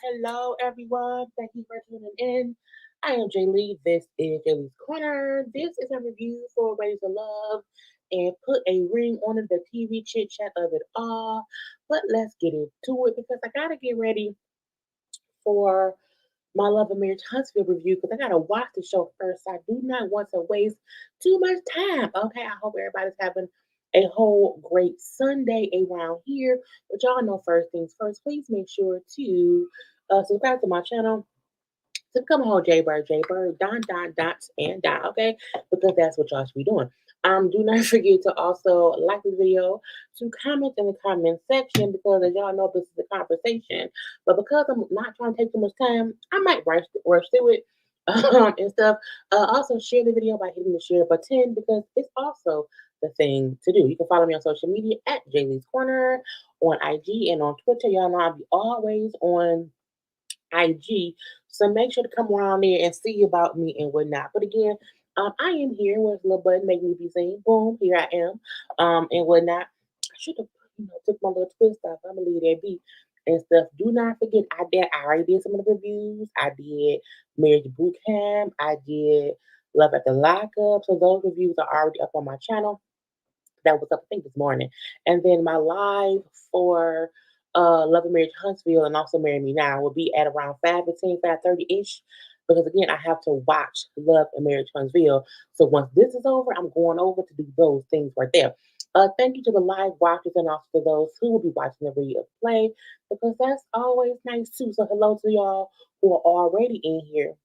hello, everyone. Thank you for tuning in. I am Jaylee. This is Jaylee's Corner. This is a review for Raise a Love and put a ring on it, the TV chit chat of it all. But let's get into it because I gotta get ready for my Love and Marriage Huntsville review because I gotta watch the show first. I do not want to waste too much time. Okay, I hope everybody's having a whole great Sunday around here. But y'all know first things first. Please make sure to subscribe to my channel to become a whole JayBird, dots, and dot, okay? Because that's what y'all should be doing. Do not forget to also like the video, to comment in the comment section because as y'all know, this is a conversation. But because I'm not trying to take too much time, I might rush through it and stuff. Also, share the video by hitting the share button because it's also the thing to do. You can follow me on social media at JayLeesCorner on IG and on Twitter. Y'all know I'll be always on IG. So make sure to come around there and see about me and whatnot. But again, I am here with a little button making me be seen. Boom, here I am. And whatnot. I should have took my little twist off. I'm gonna leave that be and stuff. Do not forget I already did some of the reviews. I did Marriage Boot Camp. I did Love at the Lockup. So those reviews are already up on my channel. That was up, I think, this morning. And then my live for Love and Marriage Huntsville and also Marry Me Now will be at around 5:15, 5:30-ish. Because again, I have to watch Love and Marriage Huntsville. So once this is over, I'm going over to do those things right there. Thank you to the live watchers and also to those who will be watching the replay because that's always nice too. So hello to y'all who are already in here.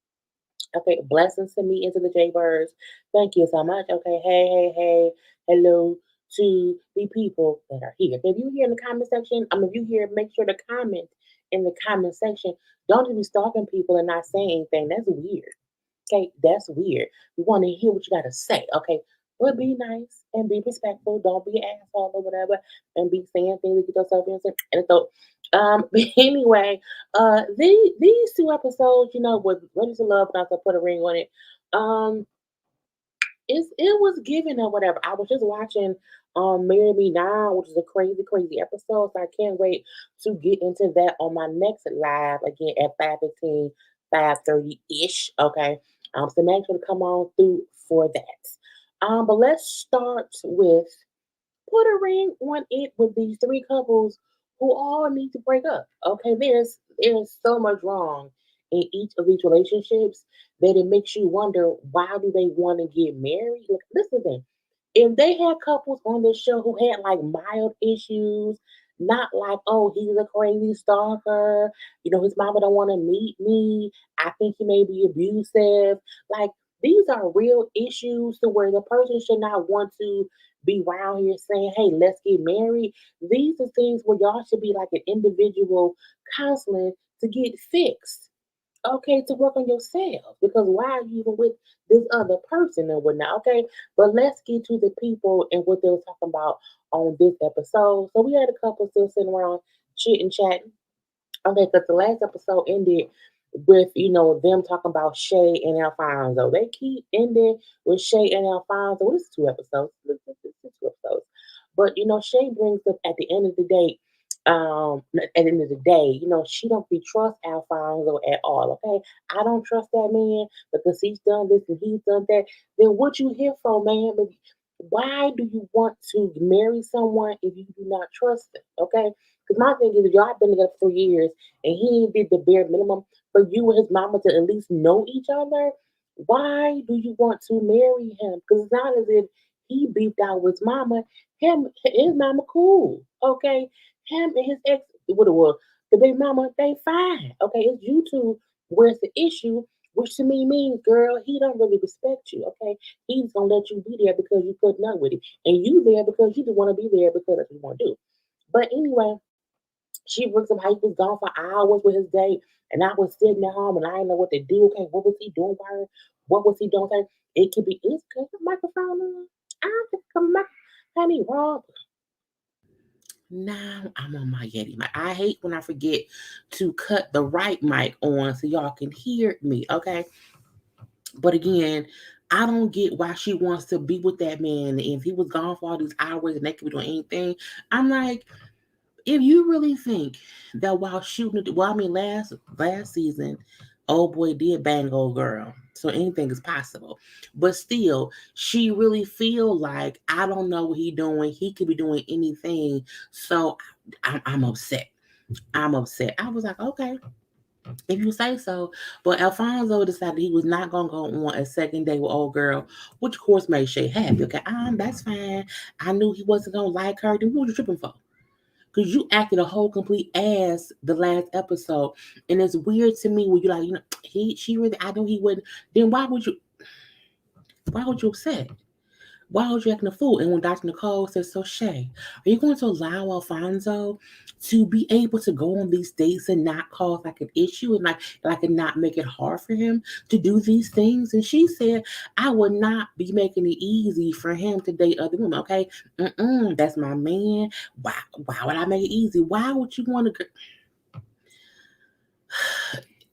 Okay, blessings to me into the JayBirds. Thank you so much. Okay, hey, hello to the people that are here. If you hear in the comment section, if you hear, make sure to comment in the comment section. Don't just be stalking people and not saying anything. That's weird. Okay, that's weird. We want to hear what you got to say. Okay, but be nice and be respectful. Don't be an asshole or whatever, and be saying things to get yourself in. And so, but anyway, these two episodes, with Ready to Love, not to put a ring on it. It was given or whatever. I was just watching Marry Me Now, which is a crazy episode. So I can't wait to get into that on my next live again at 5:15, 5:30-ish. Okay. So make sure to come on through for that. But let's start with put a ring on it with these three couples who all need to break up. Okay, there's so much wrong in each of these relationships that it makes you wonder why do they want to get married? Look, listen, if they had couples on this show who had like mild issues, not like, oh, he's a crazy stalker, his mama don't want to meet me, I think he may be abusive. Like these are real issues to where the person should not want to be around here saying, hey, let's get married. These are things where y'all should be like an individual counseling to get fixed. Okay, to work on yourself. Because why are you even with this other person and whatnot? Okay. But let's get to the people and what they were talking about on this episode. So we had a couple still sitting around chit and chatting. Okay, because the last episode ended with, them talking about Shay and Alfonso. They keep ending with Shay and Alfonso. Well, this is two episodes. This is two episodes. But, Shay brings up at the end of the day, at the end of the day, she don't be trust Alfonso at all. Okay. I don't trust that man because he's done this and he's done that. Then what you here for, man? But why do you want to marry someone if you do not trust them? Okay. Because my thing is, y'all been together for years and he did the bare minimum for you and his mama to at least know each other. Why do you want to marry him? Because it's not as if he beefed out with his mama. His mama cool. Okay. Him and his ex, what it was, the baby mama, they fine. Okay. It's you two where's the issue, which to me means, girl, he don't really respect you. Okay. He's gonna let you be there because you putting up with it. And you there because you just want to be there because that's what you want to do. But anyway, she brings up how he was gone for hours with his date, and I was sitting at home and I didn't know what to do. Okay, what was he doing by her? What was he doing? Okay, it could be is the microphone on. I don't think my honey wrong. Now I'm on my Yeti mic. I hate when I forget to cut the right mic on so y'all can hear me. Okay, but again, I don't get why she wants to be with that man. If he was gone for all these hours and they could be doing anything, I'm like, If you really think that while shooting, well, I mean, last season, old boy did bang old girl, so anything is possible. But still, she really feel like I don't know what he doing. He could be doing anything. So I'm upset. I'm upset. I was like, okay, if you say so. But Alfonso decided he was not gonna go on a second date with old girl, which of course made Shay happy. Okay, that's fine. I knew he wasn't gonna like her. Then what was you tripping for? Because you acted a whole complete ass the last episode, and it's weird to me when you like, she really, I know he wouldn't. Then why would you upset? Why would you acting a fool? And when Dr. Nicole says, so Shay, are you going to allow Alfonso to be able to go on these dates and not cause like an issue and like and not make it hard for him to do these things? And she said, I would not be making it easy for him to date other women. Okay, that's my man. Why would I make it easy? Why would you want to?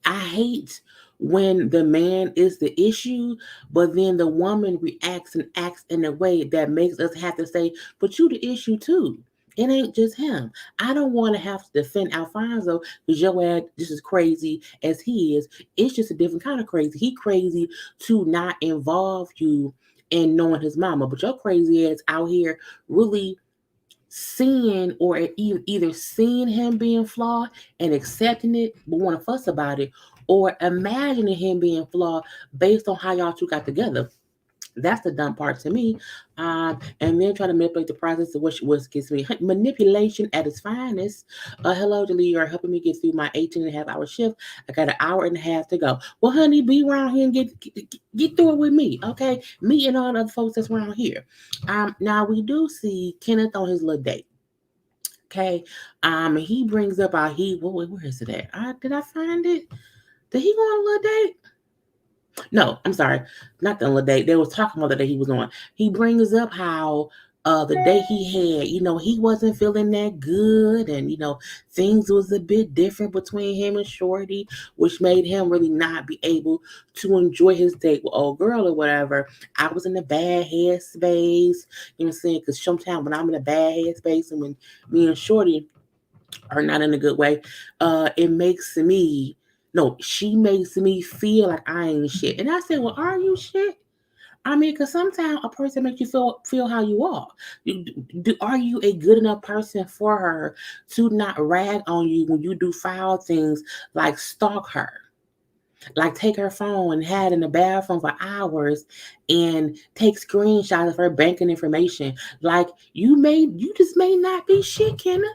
I hate when the man is the issue, but then the woman reacts and acts in a way that makes us have to say, but you the issue too. It ain't just him. I don't want to have to defend Alfonso because your ass just as crazy as he is. It's just a different kind of crazy. He crazy to not involve you in knowing his mama, but your crazy ass out here really seeing or either seeing him being flawed and accepting it but want to fuss about it, or imagining him being flawed based on how y'all two got together. That's the dumb part to me. And then try to manipulate the process of what gets me manipulation at its finest. Hello, Jaylee, you're helping me get through my 18.5 hour shift. I got an hour and a half to go. Well, honey, be around here and get through it with me, okay? Me and all the other folks that's around here. Now we do see Kenneth on his little date. Okay. He brings up our where is it at? Did I find it? Did he go on a little date? No, I'm sorry, not the other day. They was talking about the day he was on. He brings up how the day he had, he wasn't feeling that good, and things was a bit different between him and Shorty, which made him really not be able to enjoy his date with old girl or whatever. I was in a bad head space, you know what I'm saying? Because sometimes when I'm in a bad head space and when me and Shorty are not in a good way, it makes me no, she makes me feel like I ain't shit. And I said, well, are you shit? I mean, because sometimes a person makes you feel how you are. Are you a good enough person for her to not rag on you when you do foul things like stalk her, like take her phone and hide in the bathroom for hours and take screenshots of her banking information? Like you just may not be shit, Kenneth.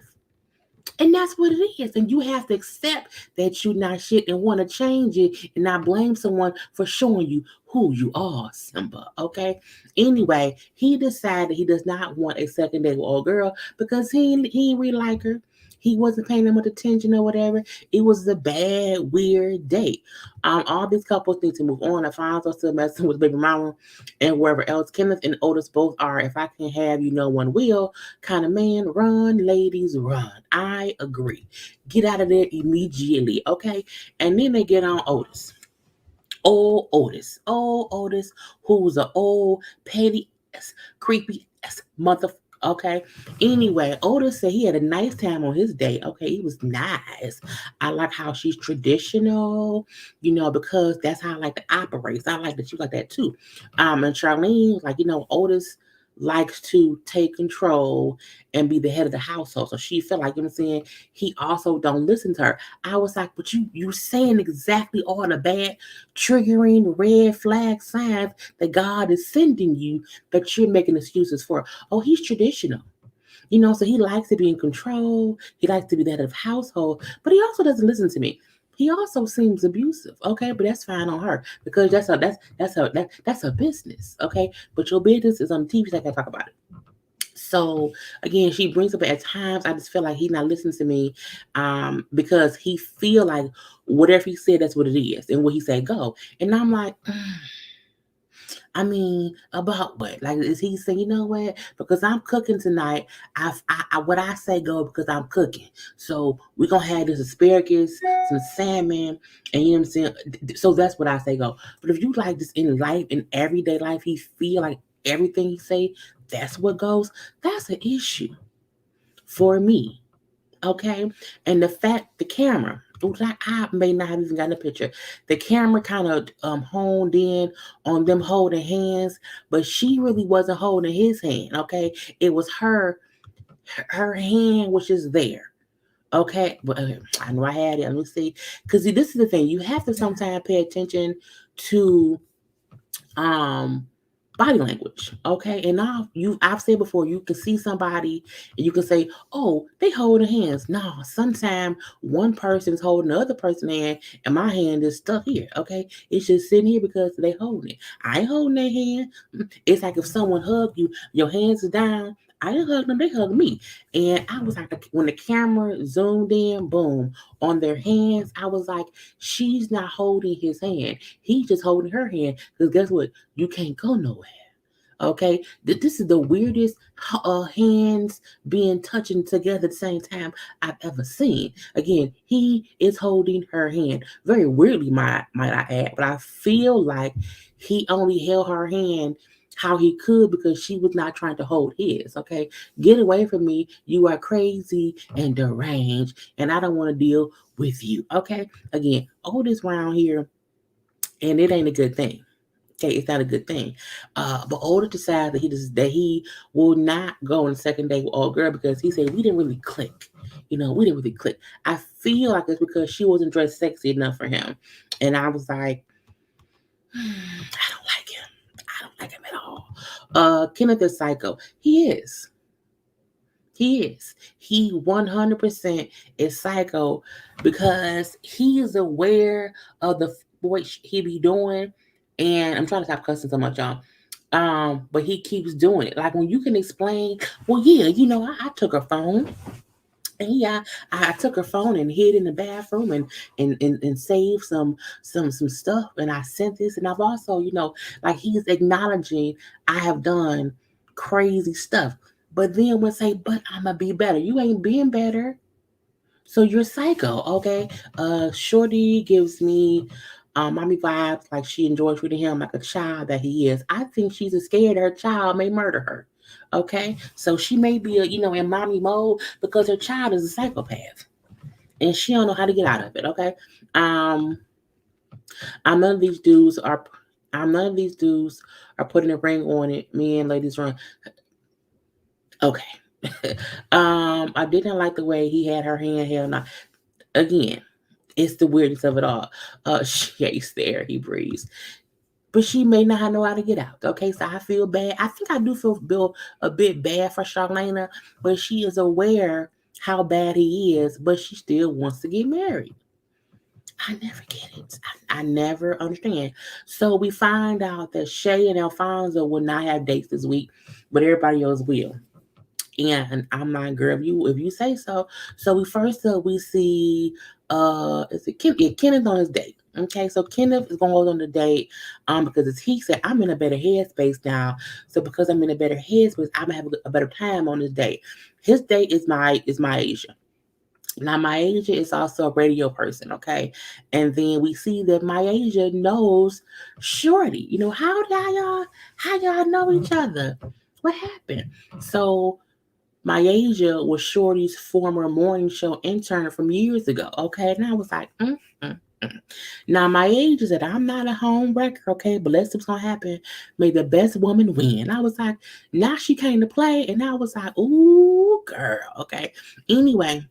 And that's what it is. And you have to accept that you're not shit and want to change it and not blame someone for showing you who you are, Simba. Okay. Anyway, he decided he does not want a second date with old girl because he really like her. He wasn't paying that much attention or whatever. It was a bad, weird date. All these couples need to move on. Alfonso still messing with baby mama and wherever else. Kenneth and Otis both are. If I can have you, no one will kind of man. Run, ladies, run. I agree. Get out of there immediately, okay? And then they get on Otis. Old Otis, who's an old petty creepy mother. Okay. Anyway, Otis said he had a nice time on his date. Okay, he was nice. I like how she's traditional, because that's how I like to operate. So I like that you like that too. And Charlene, like, Otis likes to take control and be the head of the household. So she felt like, he also don't listen to her. I was like, but you saying exactly all the bad triggering red flag signs that God is sending you, but you're making excuses for. Oh, he's traditional. So he likes to be in control. He likes to be the head of the household, but he also doesn't listen to me. He also seems abusive, okay, but that's fine on her because that's her business, okay. But your business is on the TV, so I can talk about it. So again, she brings up at times I just feel like he's not listening to me, because he feel like whatever he said, that's what it is, and what he said go. And I'm like, I mean, about what? Like, is he saying, you know what? Because I'm cooking tonight, what I say go because I'm cooking. So we're gonna have this asparagus, some salmon, and you know what I'm saying. So that's what I say go. But if you like this in life, in everyday life, he feel like everything he say, that's what goes. That's an issue for me. Okay, and the camera. I may not have even gotten a picture. The camera kind of honed in on them holding hands, but she really wasn't holding his hand. Okay, it was her hand was just there. Okay, but I know I had it. Let me see, because this is the thing. You have to sometimes pay attention to um body language. Okay, and now I've said before, you can see somebody and you can say, oh, they holding hands. No, sometimes one person's holding the other person's hand and my hand is stuck here. Okay, it's just sitting here because they holding it. I ain't holding their hand. It's like if someone hugged you, your hands are down. I didn't hug them, they hugged me. And I was like, when the camera zoomed in, boom, on their hands, I was like, she's not holding his hand. He's just holding her hand. Because guess what? You can't go nowhere. Okay, this is the weirdest hands being touching together at the same time I've ever seen. Again, he is holding her hand very weirdly, might I add, but I feel like he only held her hand how he could because she was not trying to hold his. Okay, get away from me. You are crazy and deranged, and I don't want to deal with you. Okay, again, oldest round here, and it ain't a good thing. Okay, it's not a good thing. But Older decided that he will not go on the second date with old girl because he said we didn't really click. We didn't really click. I feel like it's because she wasn't dressed sexy enough for him, and I was like, I don't like him. I don't like him at all. Kenneth is psycho. He is. He is. He 100% is psycho because he is aware of what he be doing. And I'm trying to stop cussing so much, y'all. But he keeps doing it. Like when you can explain, well, yeah, I took her phone. And yeah, I took her phone and hid in the bathroom and saved some stuff. And I sent this. And I've also, like he's acknowledging I have done crazy stuff. But then would say, but I'ma be better. You ain't being better. So you're psycho, okay? Shorty gives me mommy vibes like she enjoys treating him like a child that he is. I think she's scared her child may murder her. Okay, so she may be in mommy mode because her child is a psychopath and she don't know how to get out of it. Okay, um, I'm none of these dudes are. I'm none of these dudes are putting a ring on it. Me and ladies run. Okay. I didn't like the way he had her hand held. Now, again, it's the weirdness of it all. Shay's there, he breathes. But she may not know how to get out. Okay, so I feel bad. I think I do feel a bit bad for Charlena, but she is aware how bad he is, but she still wants to get married. I never get it. I never understand. So we find out that Shay and Alfonso will not have dates this week, but everybody else will. And I'm like, girl, if you say so. So we see is it Ken, yeah, Kenneth on his date. Okay, so Kenneth is gonna go on the date because as he said, I'm in a better headspace now. So because I'm in a better headspace, I'm gonna have a better time on this date. His date is my Asia. Now Asia is also a radio person, okay? And then we see that Asia knows Shorty. How y'all know each other? What happened? So Myasia was Shorty's former morning show intern from years ago. Okay, and I was like, mm. Now Myasia said, I'm not a home wrecker, okay, but let's see what's gonna happen. May the best woman win. I was like, now she came to play, and I was like, ooh, girl, okay. Anyway,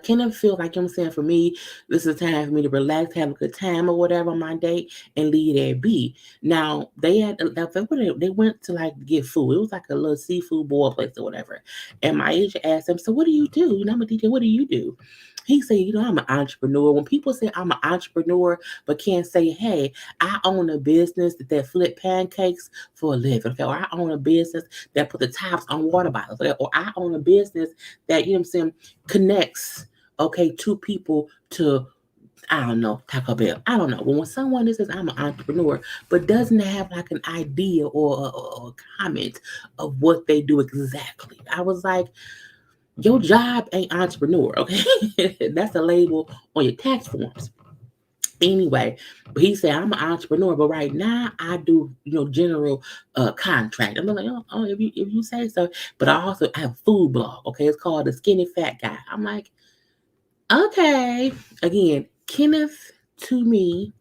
Kenneth feels like, I'm saying, for me, this is a time for me to relax, have a good time or whatever on my date, and leave it be. Now they went to like get food. It was like a little seafood boil place or whatever. And my agent asked him, "So what do you do? I'm a DJ. What do you do?" He said, I'm an entrepreneur. When people say I'm an entrepreneur, but can't say, hey, I own a business that flip pancakes for a living, okay? Or I own a business that put the tops on water bottles, okay? Or I own a business that, connects, okay, two people to, I don't know, Taco Bell. I don't know. But when someone says I'm an entrepreneur, but doesn't have like an idea or a comment of what they do exactly, I was like, your job ain't entrepreneur, okay? That's a label on your tax forms. Anyway, but he said I'm an entrepreneur, but right now I do general contract. I'm like, oh, if you say so. But I also have a food blog. Okay, it's called the Skinny Fat Guy. I'm like, okay. Again, Kenneth to me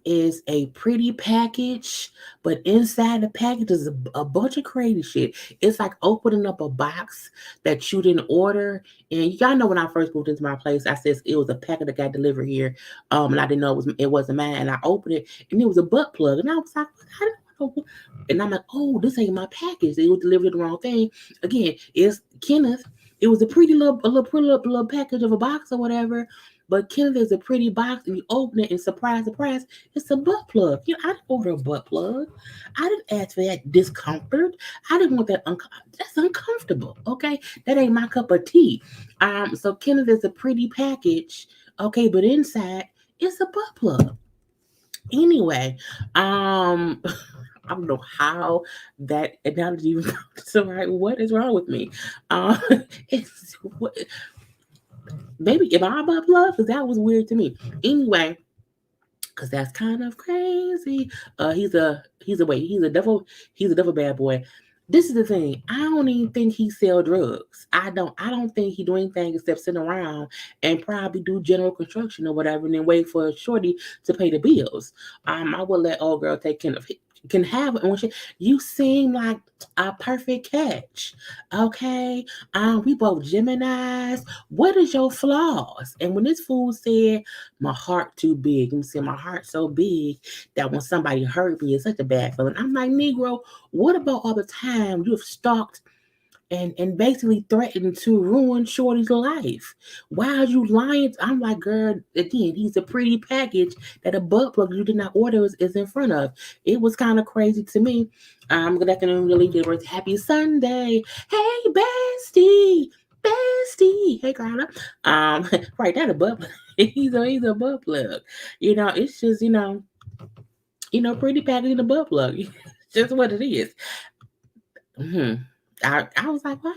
is a pretty package, but inside the package is a bunch of crazy shit. It's like opening up a box that you didn't order. And y'all know when I first moved into my place, I said it was a packet that got delivered here, and I didn't know it wasn't mine. And I opened it, and it was a butt plug, and I was like, I don't know. And I'm like, oh, this ain't my package. It was delivered the wrong thing. Again, it's Kenneth. It was a pretty little package of a box or whatever. But Kenneth is a pretty box, and you open it, and surprise, surprise, it's a butt plug. I didn't order a butt plug. I didn't ask for that discomfort. I didn't want that. That's uncomfortable. Okay, that ain't my cup of tea. So Kenneth is a pretty package. Okay, but inside it's a butt plug. Anyway, I don't know how that analogy even so right. What is wrong with me? Um, it's maybe am I a butt plug? Because that was weird to me. Anyway, because that's kind of crazy. He's a devil bad boy. This is the thing. I don't even think he sell drugs. I don't think he do anything except sit around and probably do general construction or whatever, and then wait for a shorty to pay the bills. I would let old girl take care of can have it. You seem like a perfect catch. Okay. We both Geminis. What is your flaws? And when this fool said my heart too big. And see, my heart so big that when somebody hurt me, it's such a bad feeling. I'm like, Negro, what about all the time you have stalked and basically threatened to ruin Shorty's life? Why are you lying? I'm like, girl, again, he's a pretty package that a butt plug you did not order is in front of. It was kind of crazy to me. Good afternoon, really good. Happy Sunday. Hey, bestie. Bestie. Hey, Karla. Right, that a butt plug. He's a butt plug. It's just, pretty package in a butt plug. Just what it is. Hmm. I was like, what?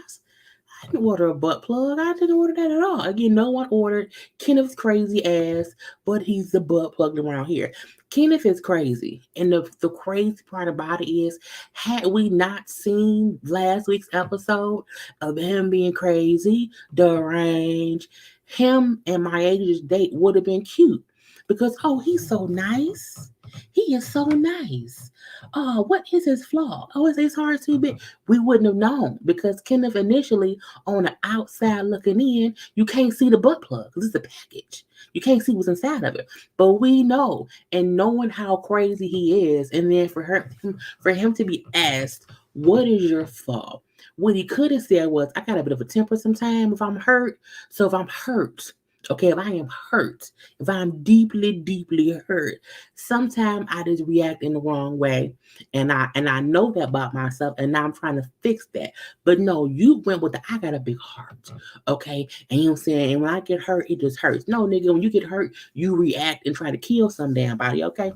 I didn't order a butt plug. I didn't order that at all. Again, no one ordered Kenneth's crazy ass, but he's the butt plug around here. Kenneth is crazy. And the crazy part about it is, had we not seen last week's episode of him being crazy, deranged, him and my age's date would have been cute. Because, oh, he's so nice. He is so nice. Oh, what is his flaw? Oh, is his heart too big? We wouldn't have known because Kenneth initially on the outside looking in, you can't see the butt plug because it's a package. You can't see what's inside of it. But we know, and knowing how crazy he is, and then for him to be asked, what is your flaw? What he could have said was, I got a bit of a temper sometimes if I'm hurt. So if I'm hurt, okay, if I am hurt, if I'm deeply, deeply hurt, sometimes I just react in the wrong way. And I know that about myself, and now I'm trying to fix that. But no, you went with the I got a big heart. Okay. And you know what I'm saying? And when I get hurt, it just hurts. No, nigga, when you get hurt, you react and try to kill some damn body, okay?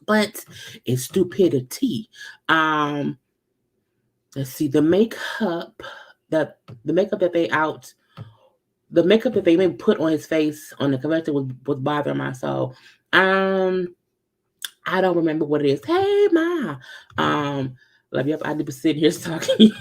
But it's stupidity. Um, let's see, that the makeup that they out the makeup that they maybe put on his face on the convention was bothering my soul. Um, I don't remember what it is. Hey, ma. Um, love you. I be sitting here talking.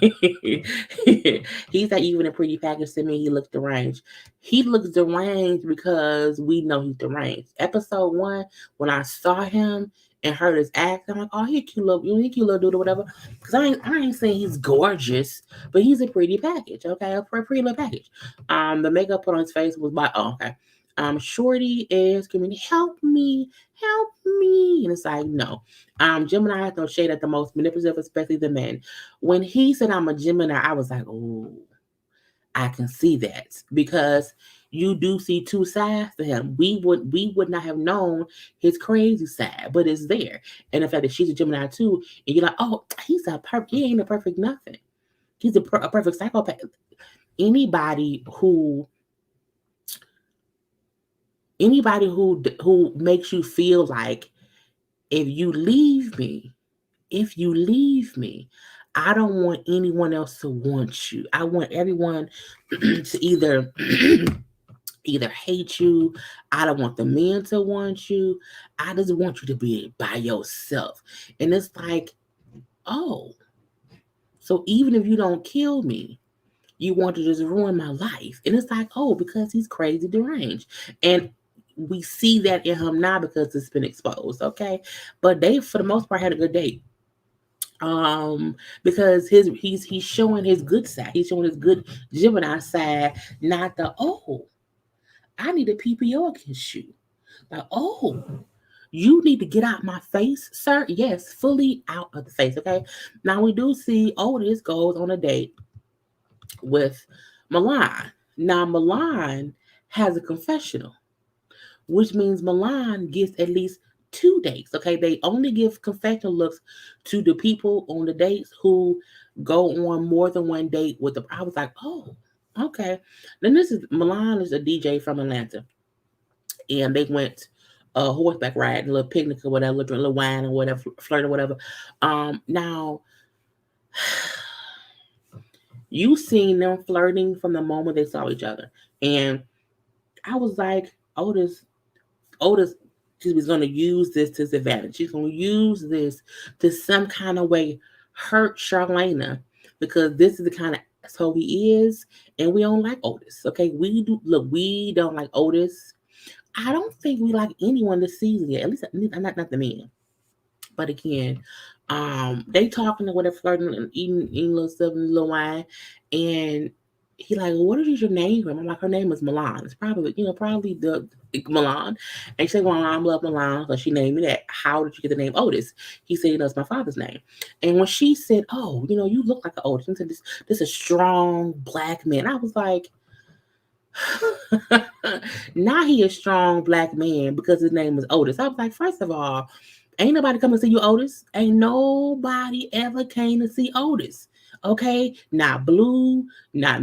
He's not even a pretty package to me. He looks deranged. He looks deranged because we know he's deranged. Episode 1, when I saw him and heard his act, I'm like, oh, he cute little dude or whatever. Because I ain't saying he's gorgeous, but he's a pretty package. Okay, a pretty little package. The makeup put on his face was by okay. Shorty is giving me help me. And it's like, no. Gemini has no shade at the most manipulative, especially the men. When he said I'm a Gemini, I was like, oh, I can see that. Because you do see two sides to him. We would not have known his crazy side, but it's there. And the fact that she's a Gemini too, and you're like, oh, he ain't a perfect nothing. He's a perfect psychopath. Anybody who anybody who makes you feel like if you leave me, if you leave me, I don't want anyone else to want you. I want everyone to either either hate you. I don't want the men to want you. I just want you to be by yourself. And it's like, oh, so even if you don't kill me, you want to just ruin my life. And it's like, oh, because he's crazy deranged. And we see that in him now because it's been exposed, okay? But they, for the most part, had a good date. Because he's showing his good side. He's showing his good Gemini side, not the I need a PPO against you. Like, you need to get out my face, sir. Yes, fully out of the face. Okay. Now we do see Otis goes on a date with Milan. Now Milan has a confessional, which means Milan gets at least 2 dates. Okay, they only give confessional looks to the people on the dates who go on more than one date with the. I was like, oh, okay. Then this is Milan is a DJ from Atlanta, and they went horseback riding, a little picnic or whatever, drink a little wine or whatever, flirt or whatever. Now you seen them flirting from the moment they saw each other, and I was like, Otis is going to use this to his advantage. She's going to use this to some kind of way hurt Charlena because this is the kind of asshole he is, and we don't like Otis. Okay, we do look. We don't like Otis. I don't think we like anyone this season yet. At least not the men. But again, they talking or whatever, flirting and eating little stuff and little wine, and he like, well, what is your name? I'm like, her name is Milan. It's probably probably the Milan. And she said, well, I love Milan, so she named me that. How did you get the name Otis? He said, it's my father's name. And when she said, oh, you look like an Otis, and said, this is a strong black man. I was like. Now he a strong black man because his name is Otis. I was like, first of all, ain't nobody come to see you, Otis. Ain't nobody ever came to see Otis. Okay, not Blue, not.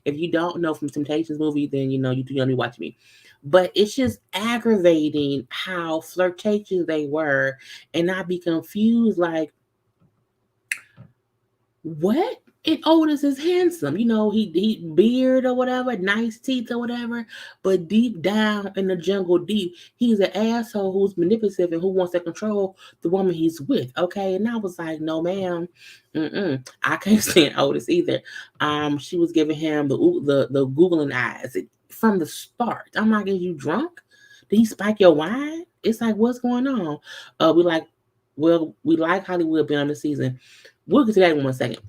If you don't know from Temptations movie, then you do only watch me. But it's just aggravating how flirtatious they were, and I be confused like, what? And Otis is handsome. He beard or whatever, nice teeth or whatever. But deep down in the jungle, deep, he's an asshole who's manipulative and who wants to control the woman he's with. Okay, and I was like, no, ma'am, I can't stand Otis either. She was giving him the googling eyes from the start. I'm like, is you drunk? Did he spike your wine? It's like, what's going on? We like Hollywood being on the season. We'll get to that in 1 second.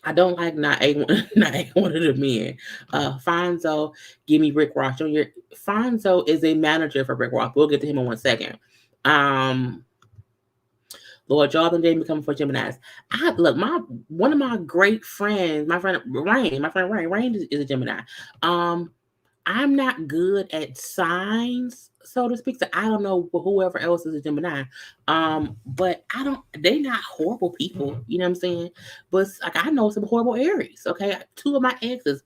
I don't like not a one of the men. Fonzo, give me Rick Ross Jr. Fonzo is a manager for Rick Ross. We'll get to him in 1 second. Lord Jordan didn't become for Geminis. One of my great friends, my friend Rain is a Gemini. I'm not good at signs, so to speak. So I don't know whoever else is a Gemini. But they're not horrible people, you know what I'm saying? But like I know some horrible Aries. Okay. 2 of my exes,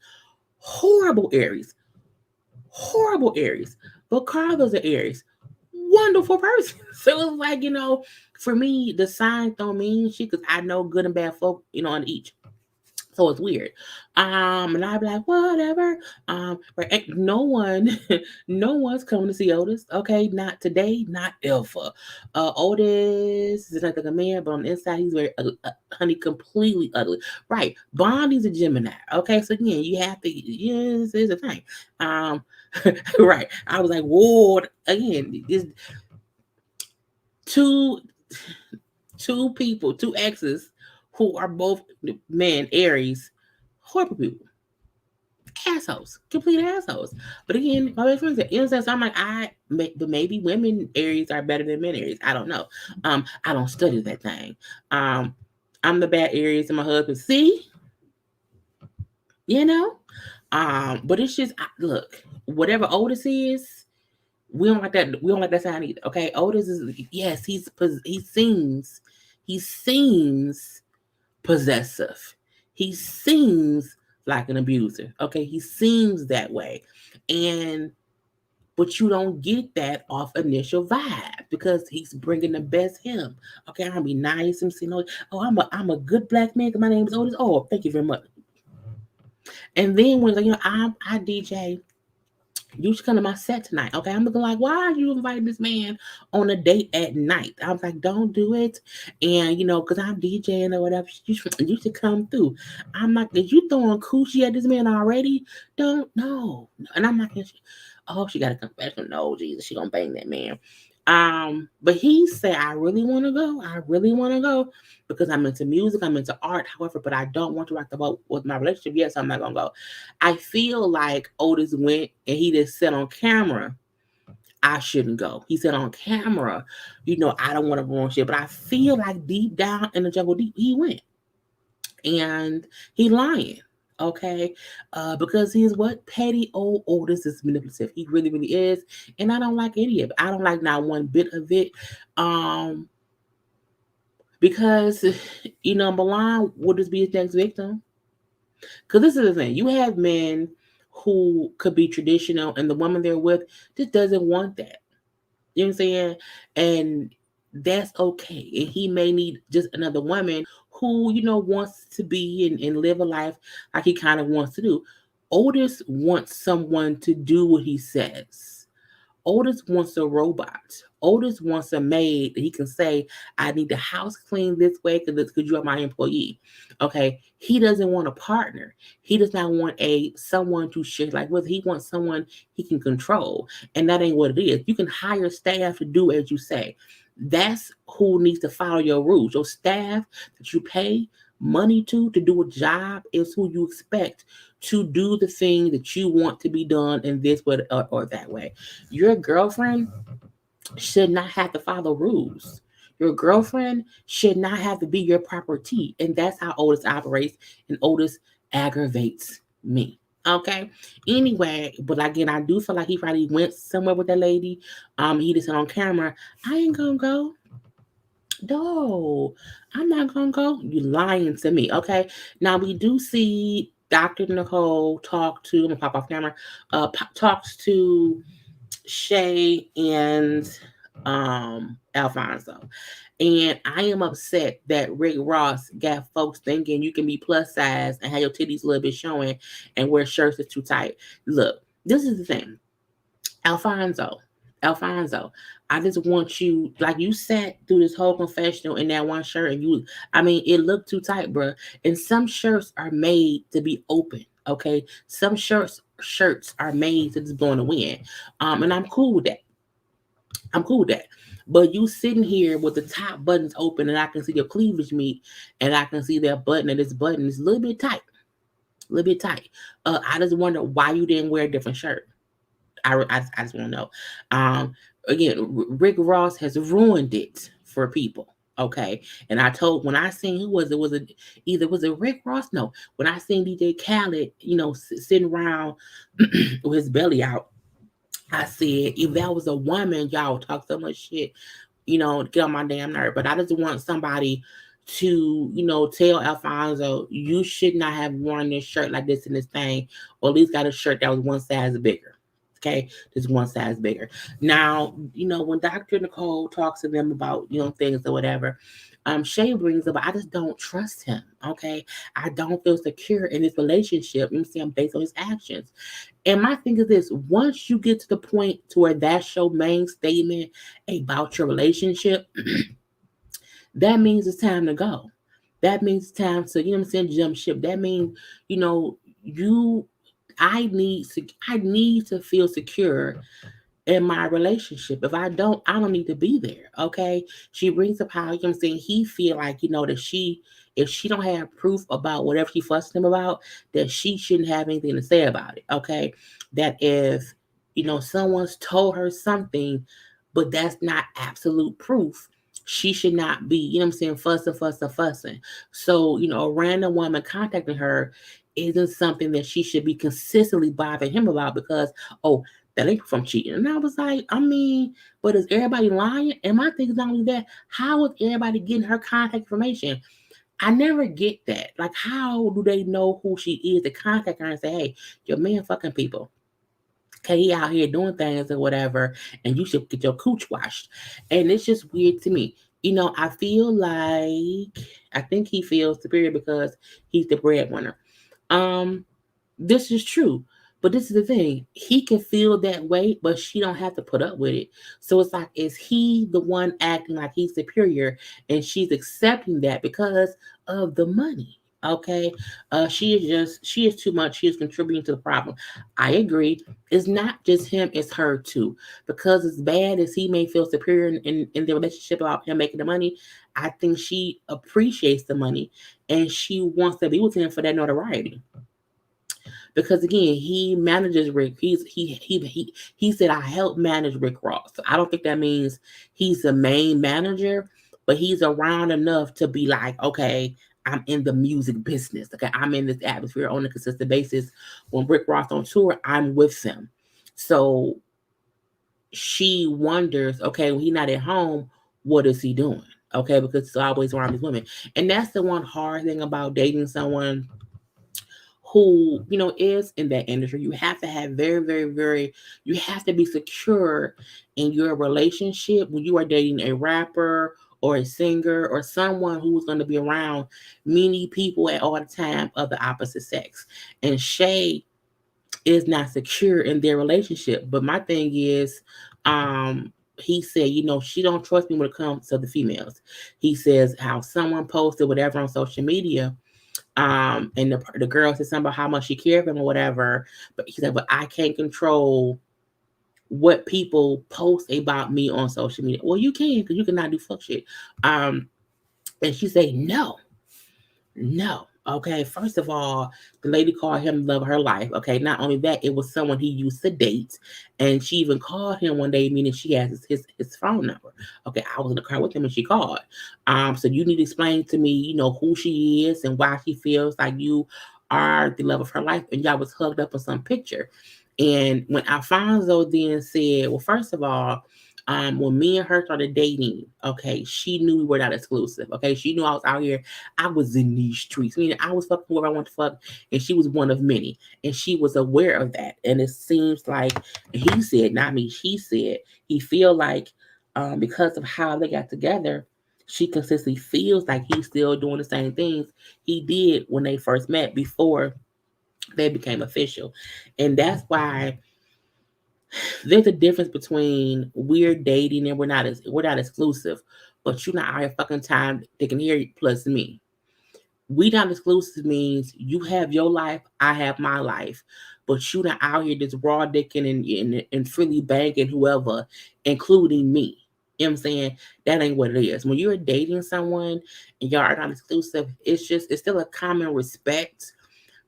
horrible Aries. Horrible Aries. But Karla's an Aries. Wonderful person. So it's like, for me, the signs don't mean shit because I know good and bad folk, on each. So it's weird. And I'd be like, whatever. But no one's coming to see Otis. Okay, not today, not ever. Otis is not like a man, but on the inside, he's very honey, completely ugly. Right. Bonnie's a Gemini. Okay, so again, you have to, yes, it's a thing. Right. I was like, whoa, again, it's two people, 2 exes who are both men, Aries, horrible people, assholes, complete assholes. But again, my best friend said, innocence. I'm like, but maybe women Aries are better than men Aries. I don't know. I don't study that thing. I'm the bad Aries and my husband. See, but it's just look, whatever Otis is. We don't like that. We don't like that sign either. Okay, Otis is yes. He seems possessive. He seems like an abuser. Okay, he seems that way, but you don't get that off initial vibe because he's bringing the best him. Okay, I'm gonna be nice and say no. Oh, I'm a good black man. My name is Otis. Oh, thank you very much. And then when I DJ, you should come to my set tonight. Okay. I'm looking like, why are you inviting this man on a date at night? I was like, don't do it. And because I'm DJing or whatever, you should come through. I'm like, is you throwing coochie at this man already? Don't no. And I'm not gonna oh, she got a confession. No, Jesus, she gonna bang that man. But he said, I really want to go. I really want to go because I'm into music, I'm into art, however, but I don't want to rock the boat with my relationship. Yes, I'm not gonna go. I feel like Otis went and he just said on camera, I shouldn't go. He said on camera, I don't want to ruin shit. But I feel like deep down in the jungle, deep, he went. And he lying. Okay. Because he's what? Petty old Otis is manipulative. He really, really is. And I don't like any of it. I don't like not one bit of it. Um, because Milan would just be his next victim. Because this is the thing, you have men who could be traditional, and the woman they're with just doesn't want that. You know what I'm saying? And that's okay. And he may need just another woman who, wants to be and live a life like he kind of wants to do. Otis wants someone to do what he says. Otis wants a robot. Otis wants a maid that he can say, I need the house cleaned this way because you are my employee. Okay. He doesn't want a partner. He does not want someone to share like with. He wants someone he can control. And that ain't what it is. You can hire staff to do as you say. That's who needs to follow your rules. Your staff that you pay money to do a job is who you expect to do the thing that you want to be done in this way or that way. Your girlfriend should not have to follow rules. Your girlfriend should not have to be your property. And that's how Otis operates. And Otis aggravates me. Okay. Anyway, but again, I do feel like he probably went somewhere with that lady. He just said on camera, I ain't gonna go. No, I'm not gonna go. You lying to me. Okay. Now we do see Dr. Nicole I'm gonna pop off camera, talks to Shay and Alfonso. And I am upset that Rick Ross got folks thinking you can be plus size and have your titties a little bit showing and wear shirts that's too tight. Look, this is the thing. Alfonso, Alfonso, I just want you, like you sat through this whole confessional in that one shirt and it looked too tight, bro. And some shirts are made to be open, okay? Some shirts are made to just go in the wind. And I'm cool with that. I'm cool with that. But you sitting here with the top buttons open and I can see your cleavage meat and I can see that button and this button is a little bit tight. A little bit tight. I just wonder why you didn't wear a different shirt. I just want to know. Again, Rick Ross has ruined it for people. Okay, and I told when I seen who was it? Was it Rick Ross? No, when I seen DJ Khaled, sitting around with his belly out, I said if that was a woman, y'all talk so much shit, get on my damn nerve. But I just want somebody to, tell Alfonso you should not have worn this shirt like this in this thing, or at least got a shirt that was one size bigger. Okay, just one size bigger. Now, when Dr. Nicole talks to them about, things or whatever, Shay brings up, I just don't trust him. Okay, I don't feel secure in this relationship. You see, I'm based on his actions. And my thing is this: once you get to the point to where that's your main statement about your relationship, that means it's time to go. That means it's time to, jump ship. That means, you I need to feel secure in my relationship. If I don't need to be there. Okay. She brings up how, he feel like, that if she don't have proof about whatever she fussed him about, that she shouldn't have anything to say about it. Okay. That if, someone's told her something, but that's not absolute proof, she should not be, fussing. So, a random woman contacting her isn't something that she should be consistently bothering him about because, oh, that ain't from cheating. And I was like, but is everybody lying? And my thing is not only that, how is everybody getting her contact information? I never get that. Like, how do they know who she is to contact her and say, hey, your man fucking people? Okay, he out here doing things or whatever, and you should get your cooch washed. And it's just weird to me. I feel like I think he feels superior because he's the breadwinner. Um, This is true. But this is the thing. He can feel that way, but she don't have to put up with it. So it's like, is he the one acting like he's superior and she's accepting that because of the money? Okay. She is too much. She is contributing to the problem. I agree. It's not just him, it's her too. Because as bad as he may feel superior in the relationship about him making the money, I think she appreciates the money and she wants to be with him for that notoriety because again, he manages Rick. He said I help manage Rick Ross. So I don't think that means he's the main manager, but he's around enough to be like, okay, I'm in the music business. Okay, I'm in this atmosphere on a consistent basis. When Rick Ross on tour, I'm with him. So she wonders, okay, when he's not at home, what is he doing? Okay, because it's always around these women. And that's the one hard thing about dating someone who is in that industry. You have to have very, very, very, you have to be secure in your relationship when you are dating a rapper or a singer or someone who is going to be around many people at all the time of the opposite sex. And Shay is not secure in their relationship. But my thing is, he said, she don't trust me when it comes to the females. He says how someone posted whatever on social media, and the girl said something about how much she cared for him or whatever. But he said, but I can't control what people post about me on social media. Well, you can, because you cannot do fuck shit. And she said, no, no. Okay, first of all, the lady called him the love of her life. Okay, not only that, it was someone he used to date, and she even called him one day, meaning she has his phone number. Okay, I was in the car with him and she called. So you need to explain to me, who she is and why she feels like you are the love of her life. And y'all was hugged up in some picture. And when Alfonso then said, well, first of all, when me and her started dating, okay, she knew we were not exclusive. Okay, she knew I was out here. I was in these streets. Meaning I was fucking whoever I wanted to fuck, and she was one of many, and she was aware of that. And it seems like he said, not me. He said he feel like because of how they got together, she consistently feels like he's still doing the same things he did when they first met before they became official, and that's why there's a difference between we're dating and we're not exclusive, but you're not out here fucking time they can hear you plus me. We not exclusive means you have your life, I have my life, but you not out here just raw dicking and freely banking whoever, including me. You know what I'm saying? That ain't what it is. When you're dating someone and y'all are not exclusive, it's still a common respect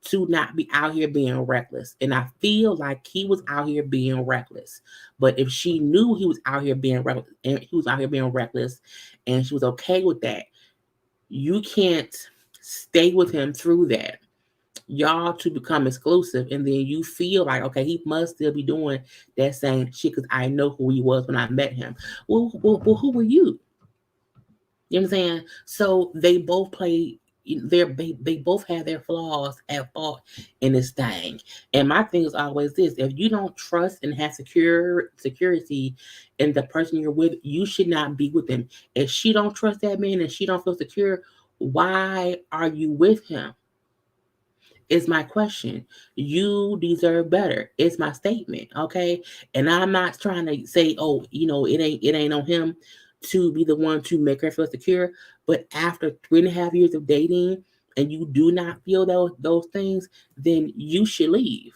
to not be out here being reckless. And I feel like he was out here being reckless. But if she knew he was out here being reckless and he was out here being reckless and she was okay with that, you can't stay with him through that. Y'all to become exclusive, and then you feel like, okay, he must still be doing that same shit because I know who he was when I met him. Well, who were you? You know what I'm saying? So they both play. They both have their flaws at fault in this thing. And my thing is always this: if you don't trust and have security in the person you're with, you should not be with them. If she don't trust that man and she don't feel secure, why are you with him? Is my question. You deserve better. It's my statement, okay? And I'm not trying to say, oh, it ain't on him to be the one to make her feel secure. But after 3.5 years of dating, and you do not feel those things, then you should leave.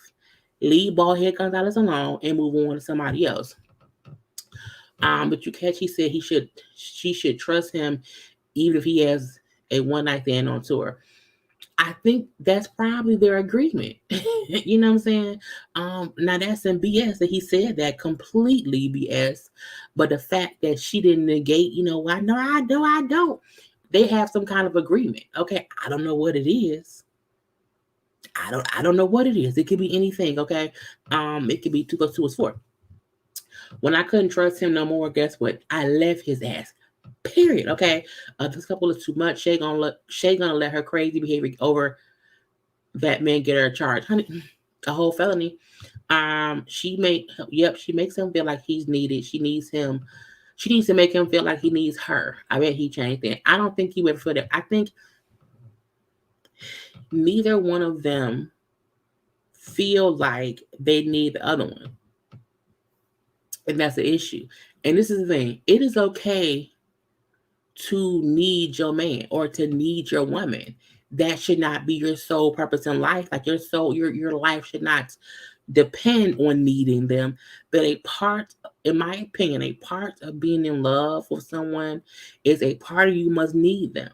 Leave bald head Gonzalez alone and move on to somebody else. But you catch, he said she should trust him even if he has a one night stand on tour. I think that's probably their agreement. You know what I'm saying? Now that's some BS that he said that, completely BS. But the fact that she didn't negate, I know I do, I don't. They have some kind of agreement. Okay, I don't know what it is. I don't know what it is. It could be anything. Okay, it could be 2 + 2 is 4. When I couldn't trust him no more, guess what? I left his ass. Period. Okay, this couple is too much. Shay gonna let her crazy behavior over that man get her a charge, honey, a whole felony. She makes him feel like he's needed. She needs him. She needs to make him feel like he needs her. I bet he changed that. I don't think he would ever feel that. I think neither one of them feel like they need the other one. And that's the issue. And this is the thing. It is okay to need your man or to need your woman. That should not be your sole purpose in life. Like your life should not depend on needing them. But a part, in my opinion, a part of being in love with someone is a part of you must need them.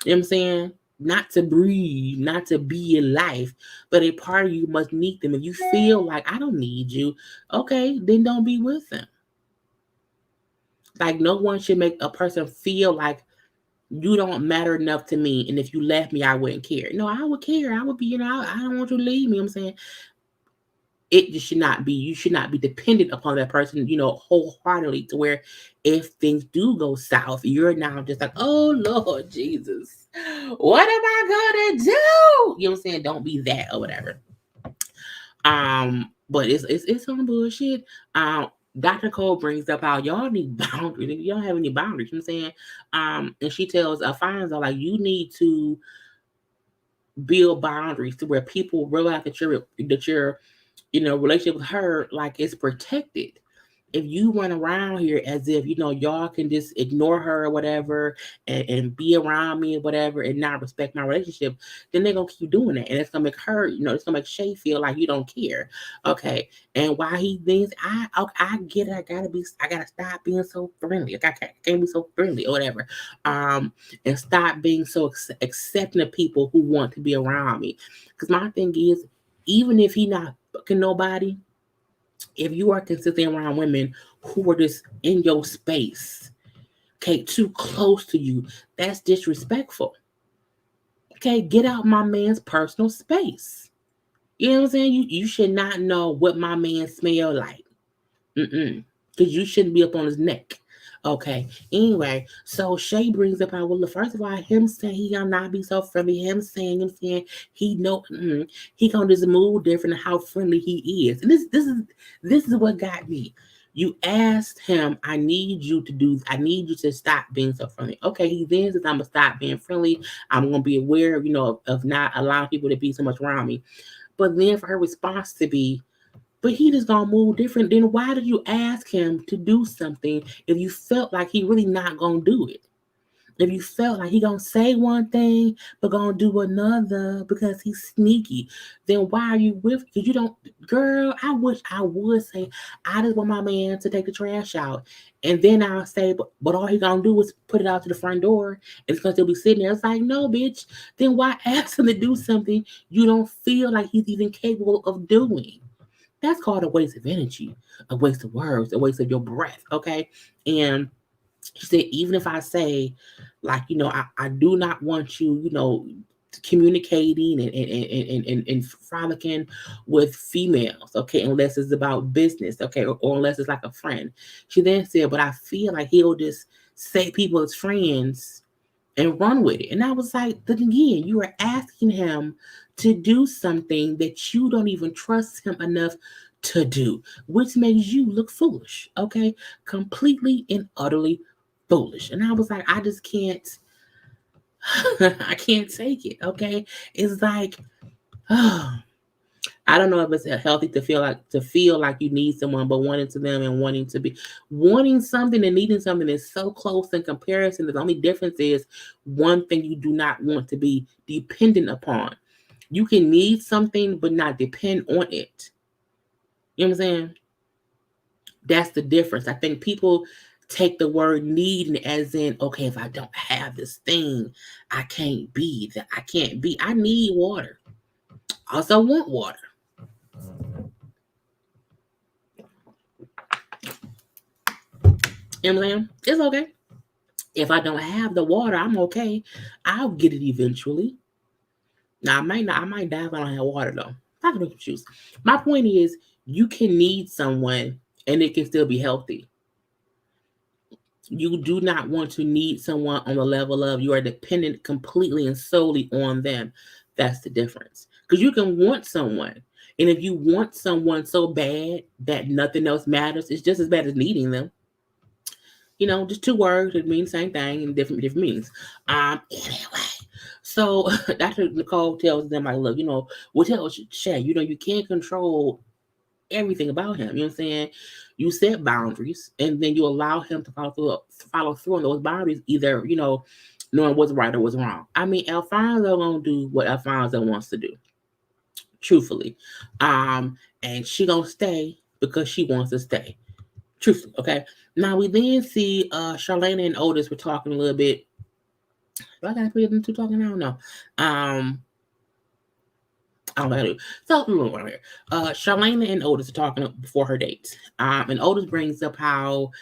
You know what I'm saying? Not to breathe, not to be in life, but a part of you must need them. If you feel like I don't need you, okay, then don't be with them. Like no one should make a person feel like you don't matter enough to me, and if you left me, I wouldn't care. No, I would care. I would be, I don't want you to leave me. You know what I'm saying, it just should not be. You should not be dependent upon that person, wholeheartedly, to where if things do go south, you're now just like, oh Lord Jesus, what am I gonna do? You know what I'm saying? Don't be that or whatever. But it's some bullshit. Dr. Cole brings up how y'all need boundaries. If you don't have any boundaries, you know what I'm saying? And she tells Alfonso, like, you need to build boundaries to where people realize that your relationship with her, like, it's protected. If you run around here as if y'all can just ignore her or whatever, and be around me or whatever and not respect my relationship, then they're gonna keep doing that, and it's gonna make her, it's gonna make Shay feel like you don't care. Okay, and why he thinks I get it, I gotta stop being so friendly. Like, I can't be so friendly or whatever, and stop being so accepting of people who want to be around me. Because my thing is, even if he not fucking nobody, if you are consistently around women who are just in your space, okay, too close to you, that's disrespectful. Okay, get out my man's personal space. You know what I'm saying? You should not know what my man smell like. Because you shouldn't be up on his neck. Okay. Anyway, so Shay brings up how, well, first of all, him saying he gonna not be so friendly, him saying he know he gonna just move different than how friendly he is. And this is what got me. You asked him, I need you to stop being so friendly. Okay, he then says, I'm gonna stop being friendly. I'm gonna be aware, of not allowing people to be so much around me. But then for her response to be, but he just gonna move different. Then why did you ask him to do something if you felt like he really not gonna do it? If you felt like he gonna say one thing but gonna do another because he's sneaky, then why are you with? Because you don't, girl. I wish I would say I just want my man to take the trash out, and then I'll say, but all he gonna do is put it out to the front door, and it's gonna still be sitting there. It's like, no, bitch. Then why ask him to do something you don't feel like he's even capable of doing? That's called a waste of energy, a waste of words, a waste of your breath. Okay. And she said, even if I say, like, I do not want you, communicating and frolicking with females, okay, unless it's about business, okay, or unless it's like a friend. She then said, but I feel like he'll just say people as friends and run with it. And I was like, then again, you are asking him to do something that you don't even trust him enough to do, which makes you look foolish, okay? Completely and utterly foolish. And I was like, I just can't, I can't take it, okay? It's like, oh, I don't know if it's healthy to feel like you need someone, but wanting to them and wanting something and needing something is so close in comparison. The only difference is one thing you do not want to be dependent upon. You can need something but not depend on it. You know what I'm saying? That's the difference. I think people take the word need as in, okay, if I don't have this thing, I can't be that. I can't be. I need water. I also want water. You know what I'm saying? It's okay. If I don't have the water, I'm okay. I'll get it eventually. Now I might die if I don't have water though. I can make you choose. My point is, you can need someone and it can still be healthy. You do not want to need someone on the level of you are dependent completely and solely on them. That's the difference. Because you can want someone. And if you want someone so bad that nothing else matters, it's just as bad as needing them. Just two words that mean the same thing in different meanings. Anyway, So Dr. Nicole tells them, like, look, we tell Shay, you can't control everything about him. You know what I'm saying? You set boundaries, and then you allow him to follow through on those boundaries, either, knowing what's right or what's wrong. I mean, Alfonso gonna do what Alfonso wants to do, truthfully. And she gonna stay because she wants to stay. Truthfully, okay. Now we then see Charlene and Otis were talking a little bit. Do I gotta put them two talking? I don't know. I don't know how to do. So here. Charlene and Otis are talking before her date. And Otis brings up how,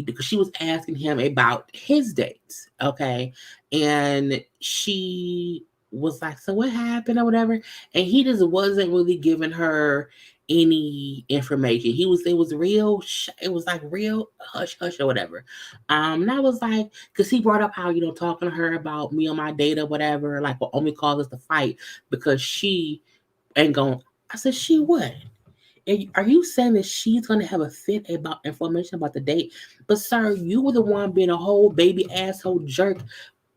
because she was asking him about his dates, okay, and she was like, "So what happened or whatever?" And he just wasn't really giving her any information. It was real. It was like real hush hush or whatever. And I was like, because he brought up how, talking to her about me on my date or whatever, like what only caused us to fight because she ain't going. I said, she what? Are you saying that she's gonna have a fit about information about the date? But sir, you were the one being a whole baby asshole jerk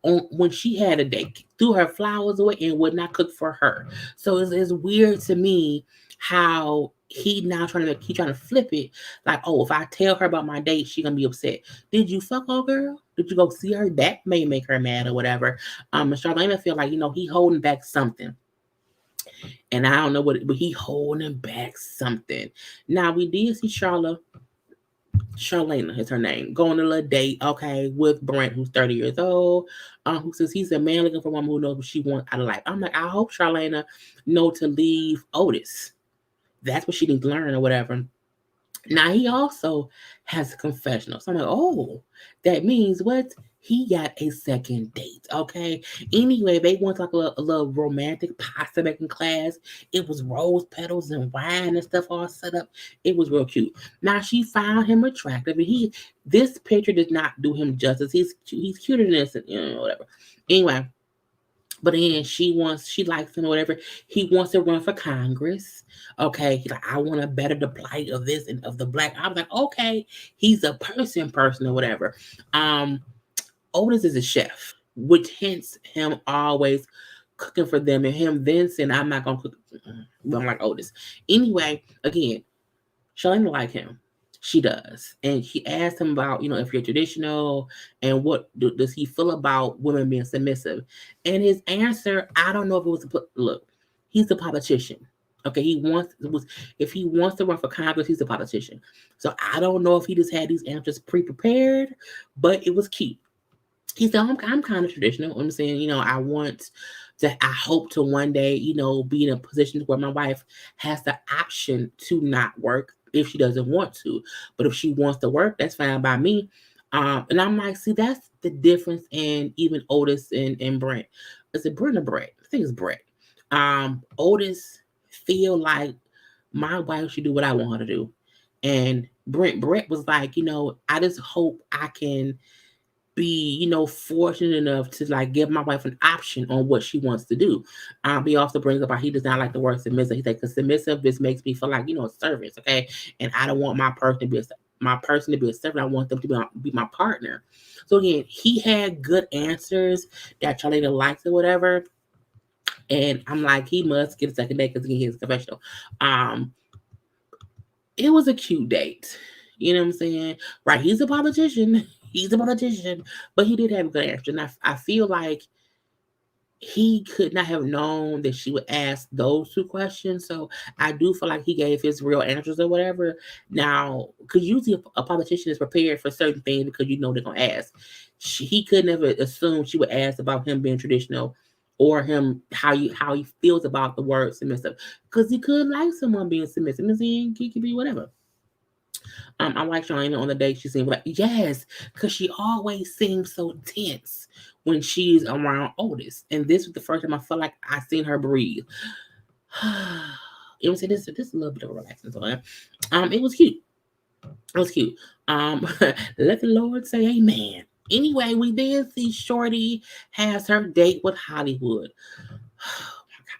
on when she had a date, threw her flowers away and would not cook for her. So it's weird to me how he trying to flip it, like, oh, if I tell her about my date, she gonna be upset. Did you fuck old girl? Did you go see her? That may make her mad or whatever. And Charlene feel like, he holding back something. And I don't know but he holding back something. Now we did see Charlena is her name, go on a little date, okay, with Brent, who's 30 years old, who says he's a man looking for a woman who knows what she wants out of life. I'm like, I hope Charlena know to leave Otis. That's what she needs to learn or whatever. Now he also has a confessional. So I'm like, oh, that means what? He got a second date. Okay. Anyway, they went to like a little romantic pasta making class. It was rose petals and wine and stuff all set up. It was real cute. Now she found him attractive, and this picture does not do him justice. He's cuter than this, whatever. Anyway, but then she likes him or whatever. He wants to run for Congress. Okay. He's like, I want to better the plight of this and of the black. I was like, okay, he's a person or whatever. Otis is a chef, which hints him always cooking for them, and him then saying, I'm not gonna cook. I'm like Otis. Anyway, again, Shalane like him. She does. And she asked him about, if you're traditional and what does he feel about women being submissive. And his answer, I don't know if it was look, he's a politician. Okay, if he wants to run for Congress, he's a politician. So I don't know if he just had these answers pre-prepared, but it was cute. He said, I'm kind of traditional. I'm saying, I hope to one day, be in a position where my wife has the option to not work if she doesn't want to. But if she wants to work, that's fine by me. And I'm like, see, that's the difference in even Otis and Brent. Is it Brent or Brett? I think it's Brett. Otis feel like my wife should do what I want her to do. And Brett was like, I just hope I can be, fortunate enough to like give my wife an option on what she wants to do. He also brings up how he does not like the word submissive. He said, because submissive, this makes me feel like, a servant, okay? And I don't want my person to be a servant. I want them to be my partner. So again, he had good answers that Charlie likes or whatever. And I'm like, he must get a second date because he is confessional. It was a cute date. You know what I'm saying? Right. He's a politician. He's a politician, but he did have a good answer. And I feel like he could not have known that she would ask those two questions. So I do feel like he gave his real answers or whatever. Now, because usually a politician is prepared for certain things because they're going to ask. He could never assume she would ask about him being traditional or him how he feels about the word submissive, because he could like someone being submissive. He could be whatever. I like China on the day she seemed like, yes, because she always seems so tense when she's around Otis. And this was the first time I felt like I seen her breathe. It was this a little bit of a relaxing time. It was cute. It was cute. Let the Lord say amen. Anyway, we did see Shorty has her date with Hollywood.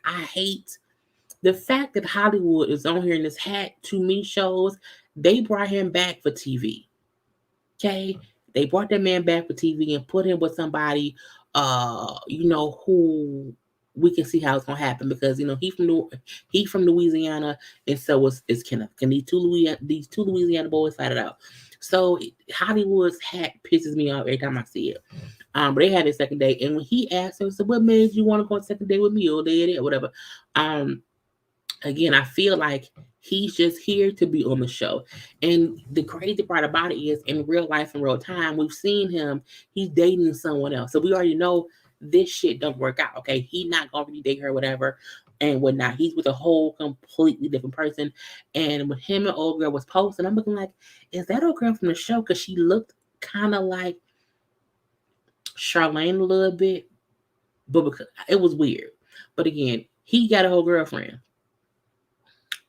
I hate the fact that Hollywood is on here in this hat. To me, shows they brought him back for TV. Okay, they brought that man back for TV and put him with somebody who we can see how it's gonna happen because he from Louisiana, and so is Kenneth. And these two Louisiana boys fight it out. So Hollywood's hat pisses me off every time I see it. But they had a second date, and when he asked her, so what made you want to go on a second date with me or did it or whatever? Um, Again, I feel like he's just here to be on the show. And the crazy part about it is in real life, in real time, we've seen him, he's dating someone else. So we already know this shit don't work out. Okay. He not gonna really date her, whatever, and whatnot. He's with a whole completely different person. And when him and old girl was posting, I'm looking like, is that old girl from the show? Because she looked kind of like Charlene a little bit, but because it was weird. But again, he got a whole girlfriend.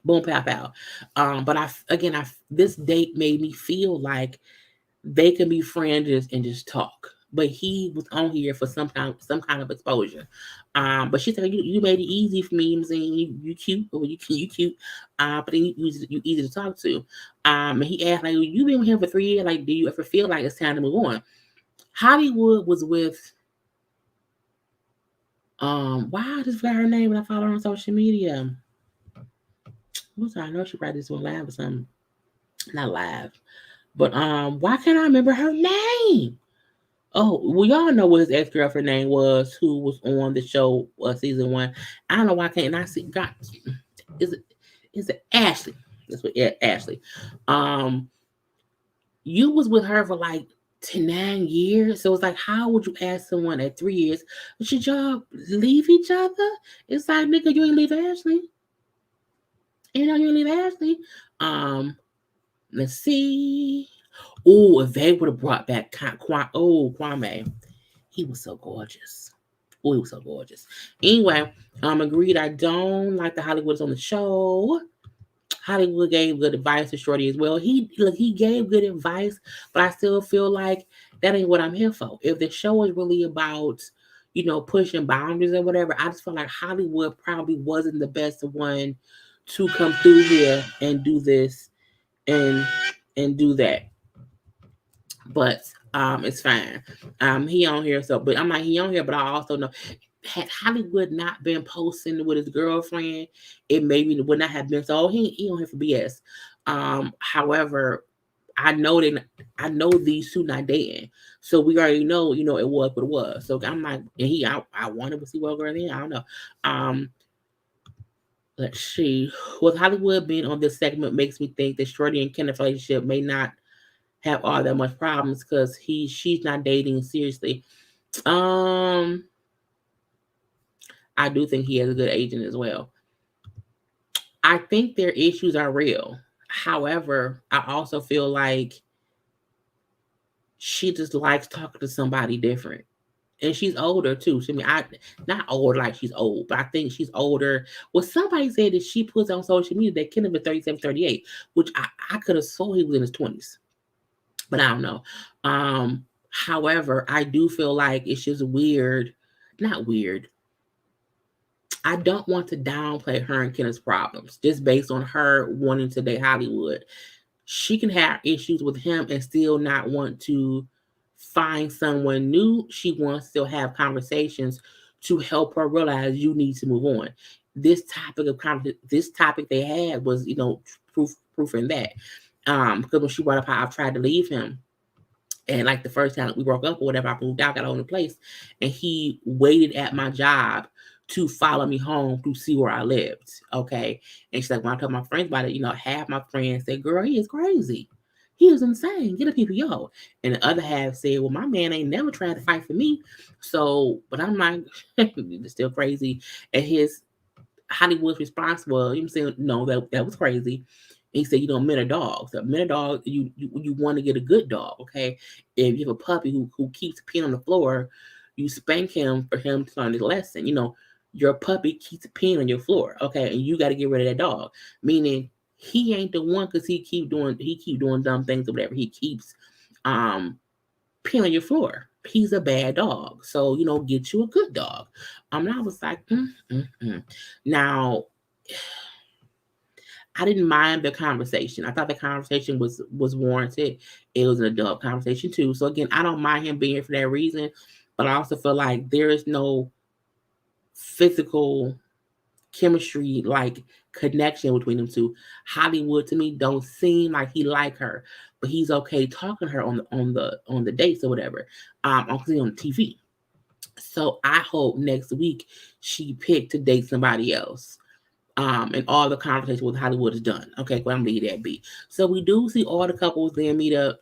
Boom, pow, pow. But this date made me feel like they can be friends and just talk. But he was on here for some kind of exposure. But she said you made it easy for me. I'm saying you cute, or you cute. But then you easy to talk to. And he asked like, you been with him for 3 years. Like, do you ever feel like it's time to move on? Hollywood was with why I just forgot her name when I follow her on social media. I know she probably just went live or something. Not live. But why can't I remember her name? Oh, well, y'all know what his ex girlfriend name was, who was on the show season 1. I don't know why I can't. I see. God, is it Ashley? That's what. Yeah, Ashley. Um, you was with her for like 9 years, so it's like, how would you ask someone at 3 years? Should y'all leave each other? It's like, nigga, you ain't leave Ashley. You ain't leave Ashley. Um, let's see. Oh, if they would have brought back Kwame, he was so gorgeous. Oh, he was so gorgeous. Anyway, agreed. I don't like the Hollywood's on the show. Hollywood gave good advice to Shorty as well. He gave good advice, but I still feel like that ain't what I'm here for. If the show is really about, pushing boundaries or whatever, I just feel like Hollywood probably wasn't the best one to come through here and do this and do that. But it's fine. He on here, so but I'm like, he on here, but I also know had Hollywood not been posting with his girlfriend, it maybe would not have been so. He on here for BS. However, I know these two not dating, so we already know, it was what it was. So I'm like, and I wanted to see what girl in. I don't know. Let's see. With Hollywood being on this segment makes me think that Shorty and Kenneth relationship may not have all that much problems because she's not dating seriously. I do think he has a good agent as well. I think their issues are real. However, I also feel like she just likes talking to somebody different. And she's older too. So, I mean, not old like she's old, but I think she's older. Well, somebody said that she puts on social media that Kenneth is 37, 38, which I could have sworn he was in his 20s. But I don't know. However, I do feel like it's just weird. Not weird. I don't want to downplay her and Kenneth's problems just based on her wanting to date Hollywood. She can have issues with him and still not want to find someone new. She wants to still have conversations to help her realize you need to move on. This topic they had was, proof in that. Because when she brought up how I've tried to leave him, and like the first time we broke up or whatever, I moved out, got a new place, and he waited at my job to follow me home to see where I lived. Okay. And she's like, when I told my friends about it, half my friends said, girl, he is crazy. He is insane. Get a PPO. And the other half said, well, my man ain't never tried to fight for me. So, but I'm like, it's still crazy. And his Hollywood's response was, saying, no, that was crazy. He said, men are dogs. Men are dogs, you want to get a good dog, okay? If you have a puppy who keeps peeing on the floor, you spank him for him to learn his lesson. Your puppy keeps peeing on your floor, okay? And you got to get rid of that dog. Meaning he ain't the one because he keep doing dumb things or whatever. He keeps peeing on your floor. He's a bad dog. So, get you a good dog. And I was like, Now, I didn't mind the conversation. I thought the conversation was warranted. It was an adult conversation too. So again, I don't mind him being here for that reason. but I also feel like there is no physical chemistry, like connection between them two. Hollywood to me don't seem like he like her, but he's okay talking to her on the dates or whatever, on TV. So I hope next week she picked to date somebody else. And all the conversation with Hollywood is done. Okay, well, I'm leave that be. So we do see all the couples then meet up,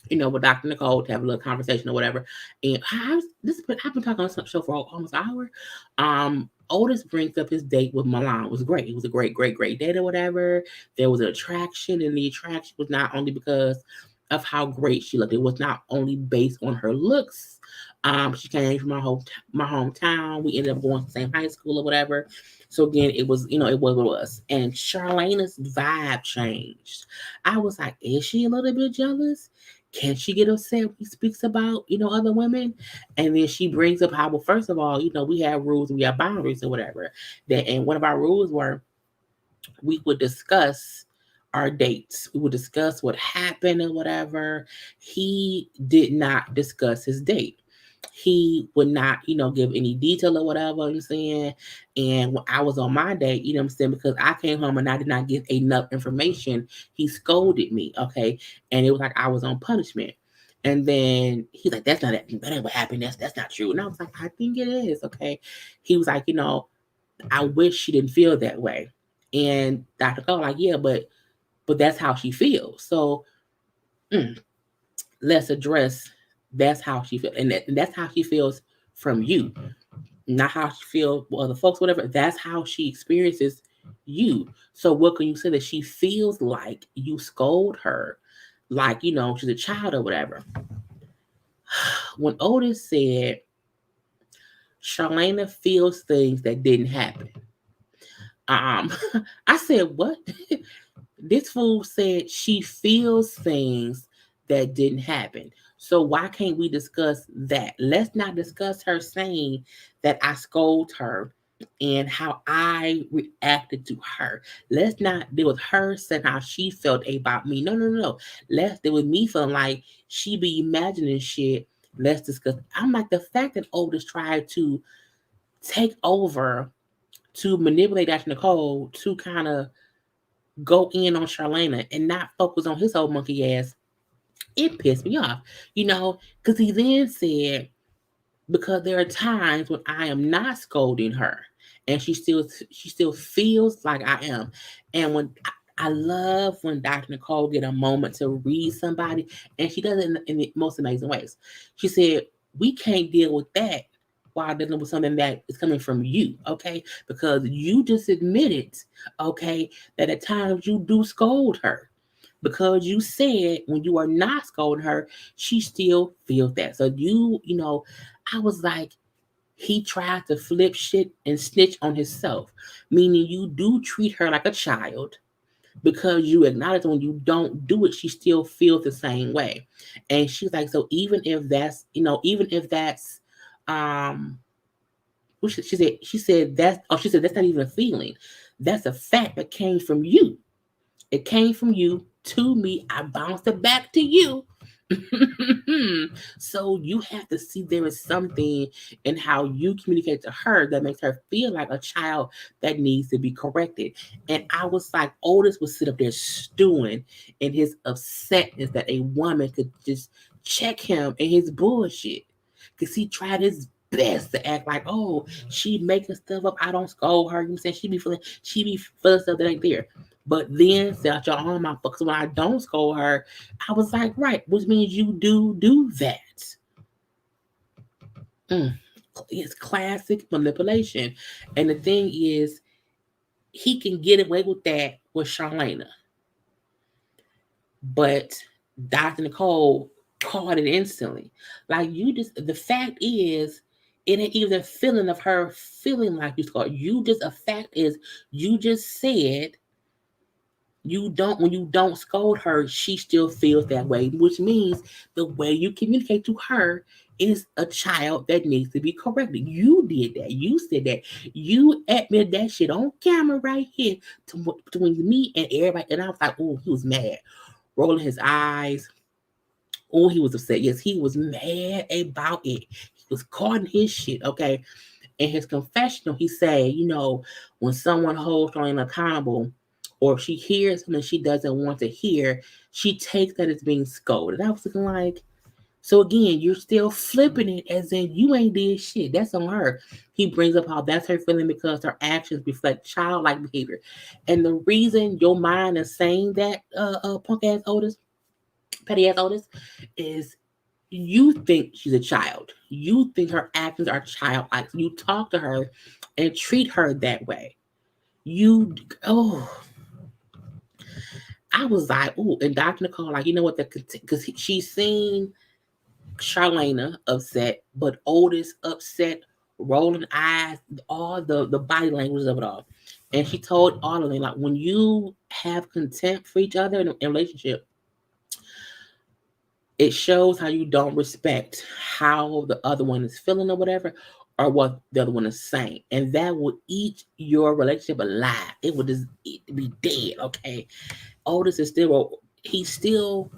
with Dr. Nicole to have a little conversation or whatever. And I've been talking on some show for almost an hour. Otis brings up his date with Milan. It was great. It was a great, great, great date or whatever. There was an attraction, and the attraction was not only because of how great she looked. It was not only based on her looks. She came from my hometown. We ended up going to the same high school or whatever. So again, it was, it was what it was. And Charlena's vibe changed. I was like, is she a little bit jealous? Can she get upset when he speaks about, other women? And then she brings up how, well, first of all, we have rules, we have boundaries or whatever. And one of our rules were we would discuss our dates. We would discuss what happened and whatever. He did not discuss his date. He would not, give any detail or whatever, I'm saying. And when I was on my date, I'm saying, because I came home and I did not give enough information, he scolded me, okay? And it was like I was on punishment. And then he's like, that ain't what happened. That's not true. And I was like, I think it is, okay? He was like, I wish she didn't feel that way. And Dr. Cole, like, yeah, but that's how she feels. So let's address that's how she feels. And that's how she feels from you. Not how she feels with other folks, whatever. That's how she experiences you. So what can you say that she feels like you scold her? Like, she's a child or whatever. When Otis said Charlena feels things that didn't happen. I said, what? This fool said she feels things that didn't happen. So why can't we discuss that? Let's not discuss her saying that I scold her and how I reacted to her. Let's not deal with her saying how she felt about me. No, no, no. Let's deal with me feeling like she be imagining shit. Let's discuss. I'm like, the fact that Otis tried to take over, to manipulate Dr. Nicole to kind of go in on Charlena and not focus on his old monkey ass, it pissed me off, because he then said, because there are times when I am not scolding her and she still feels like I am. And when I love when Dr. Nicole get a moment to read somebody, and she does it in the most amazing ways. She said, we can't deal with that while dealing with something that is coming from you, okay? Because you just admitted, okay, that at times you do scold her. Because you said when you are not scolding her, she still feels that. So I was like, he tried to flip shit and snitch on himself, meaning you do treat her like a child because you acknowledge when you don't do it, she still feels the same way. And she's like, so even if that's, she said that's not even a feeling. That's a fact that came from you. It came from you to me. I bounced it back to you. So you have to see there is something in how you communicate to her that makes her feel like a child that needs to be corrected. And I was like, Otis would sit up there stewing in his upsetness that a woman could just check him in his bullshit. Because he tried his best to act like, oh, she making stuff up. I don't scold her. You know what I'm saying? She be feeling stuff that ain't there. But then say out your own mouth, because when I don't scold her, I was like, right, which means you do that. It's classic manipulation. And the thing is, he can get away with that with Charlena. But Dr. Nicole caught it instantly. Like, the fact is, it ain't even a feeling of her feeling like you scored. A fact is, you just said, when you don't scold her, she still feels that way, which means the way you communicate to her is a child that needs to be corrected. You did that. You said that. You admitted that shit on camera right here between me and everybody. And I was like, oh, he was mad, rolling his eyes. Oh, he was upset. Yes, he was mad about it. He was caught in his shit, okay? In his confessional, he said, when someone holds Charlene accountable, or if she hears something she doesn't want to hear, she takes that as being scolded. I was looking like, so again, you're still flipping it as in you ain't did shit. That's on her. He brings up how that's her feeling because her actions reflect childlike behavior. And the reason your mind is saying that, punk ass Otis, petty ass Otis, is you think she's a child. You think her actions are childlike. You talk to her and treat her that way. You, oh, I was like, oh, and Dr. Nicole, like, you know what? Because she's seen Charlena upset, but Otis upset, rolling eyes, all the body language of it all. And she told all of them, like, when you have contempt for each other in a relationship, it shows how you don't respect how the other one is feeling or whatever, or what the other one is saying. And that will eat your relationship alive. It would just be dead, okay? Otis is still, he's still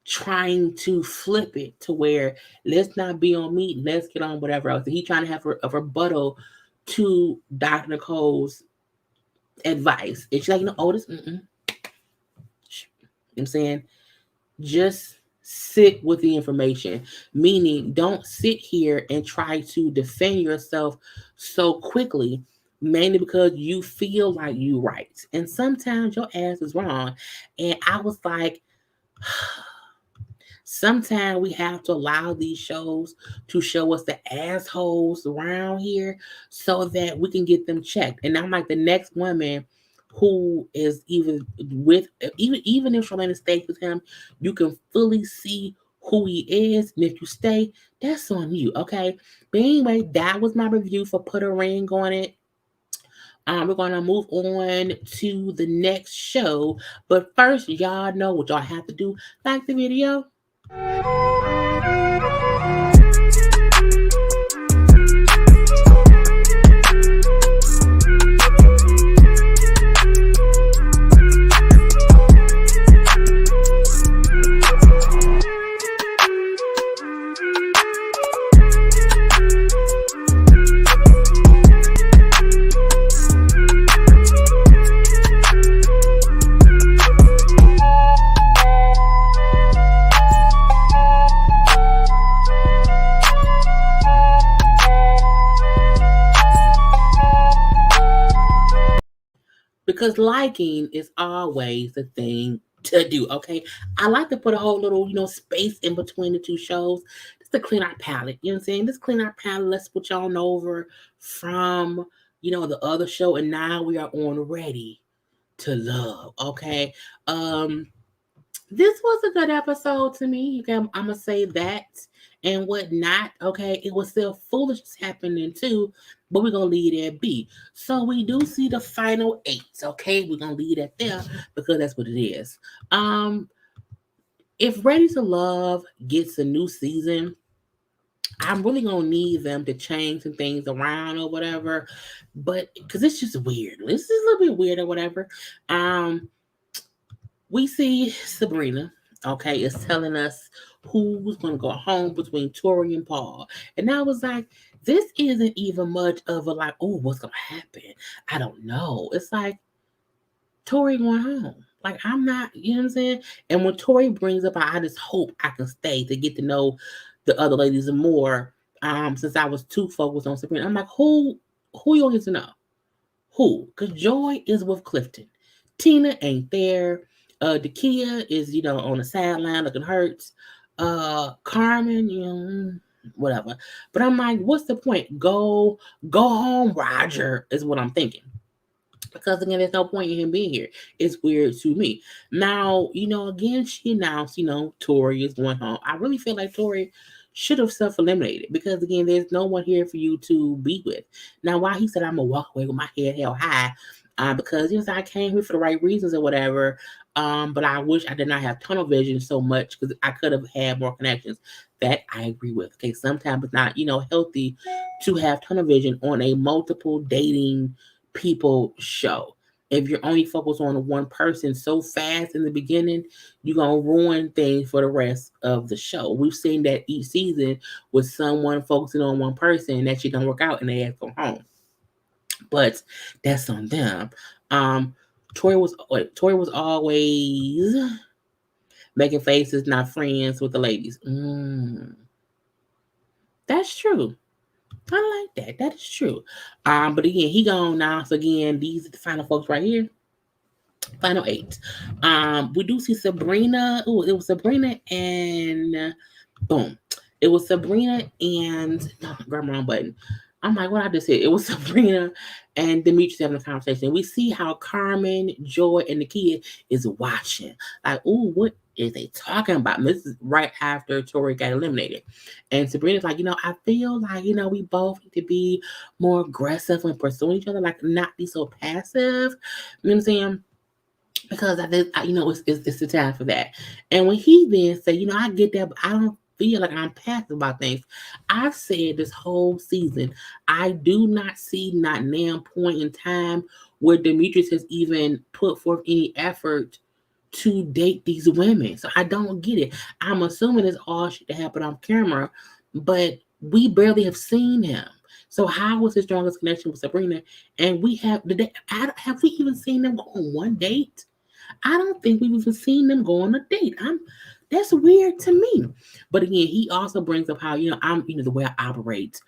trying to flip it to where let's not be on me, let's get on whatever else. He's trying to have a rebuttal to Dr. Nicole's advice. And she's like, Otis, you know what I'm saying? Just sit with the information, meaning don't sit here and try to defend yourself so quickly, mainly because you feel like you right. And sometimes your ass is wrong. And I was like, sometimes we have to allow these shows to show us the assholes around here so that we can get them checked. And I'm like, the next woman who is even with, even if Charlene stays with him, you can fully see who he is. And if you stay, that's on you, okay? But anyway, that was my review for Put a Ring on It. We're gonna move on to the next show, but first, y'all know what y'all have to do. Like the video. Because liking is always the thing to do, okay? I like to put a whole little, space in between the two shows just to clean our palate, you know what I'm saying? Just clean our palate. Let's switch on over from, the other show, and now we are on Ready to Love, okay? This was a good episode to me. Okay, I'm gonna say that and whatnot. Okay, it was still foolishness happening too, but we're gonna leave it at B. So we do see the final 8. Okay, we're gonna leave it there because that's what it is. If Ready to Love gets a new season, I'm really gonna need them to change some things around or whatever. But because it's just weird. This is a little bit weird or whatever. We see Sabrina, okay, is telling us who's going to go home between Tori and Paul. And I was like, this isn't even much of a like, oh, what's going to happen? I don't know. It's like, Tori going home. Like, I'm not, you know what I'm saying? And when Tori brings up, I just hope I can stay to get to know the other ladies more. Since I was too focused on Sabrina. I'm like, who you going to get to know? Who? Because Joy is with Clifton. Tina ain't there. Dakia is, on the sideline looking hurt. Carmen, whatever. But I'm like, what's the point? Go home, Roger, is what I'm thinking. Because again, there's no point in him being here. It's weird to me. Now, again, she announced, Tori is going home. I really feel like Tori should have self-eliminated because again, there's no one here for you to be with. Now, why he said I'm gonna walk away with my head held high, because I came here for the right reasons or whatever. But I wish I did not have tunnel vision so much because I could have had more connections. That I agree with. Okay, sometimes it's not, healthy to have tunnel vision on a multiple dating people show. If you're only focused on one person so fast in the beginning, you're gonna ruin things for the rest of the show. We've seen that each season with someone focusing on one person that she don't work out and they have to go home. But that's on them. Um, Tori was always making faces, not friends with the ladies. That's true. I like that. That is true. But again, he gone now. So again, these are the final folks right here. Final eight. We do see Sabrina. Oh, it was Sabrina and boom. It was Sabrina and no, grab my wrong button. I'm like, what I just said? It was Sabrina and Demetrius having a conversation. We see how Carmen, Joy, and the kid is watching. Like, ooh, what is they talking about? And this is right after Tori got eliminated. And Sabrina's like, I feel like, we both need to be more aggressive when pursuing each other, like not be so passive. You know what I'm saying? Because it's the time for that. And when he then said, I get that, but I don't feel like I'm passive about things. I've said this whole season, I do not see not now point in time where Demetrius has even put forth any effort to date these women. So I don't get it. I'm assuming it's all shit that happened off camera, but we barely have seen him. So how was his strongest connection with Sabrina? And have we even seen them go on one date? I don't think we've even seen them go on a date. That's weird to me. But again, he also brings up how, I'm, the way I operate,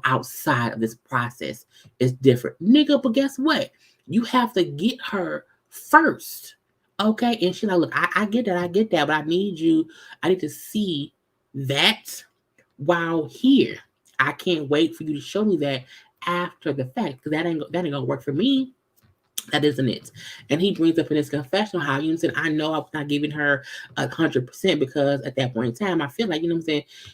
outside of this process is different. Nigga, but guess what? You have to get her first. Okay. And she's like, look, I get that, but I need to see that while here. I can't wait for you to show me that after the fact, because that ain't gonna work for me. That isn't it. And he brings up in his confessional how, said, I know I was not giving her 100% because at that point in time, I feel like,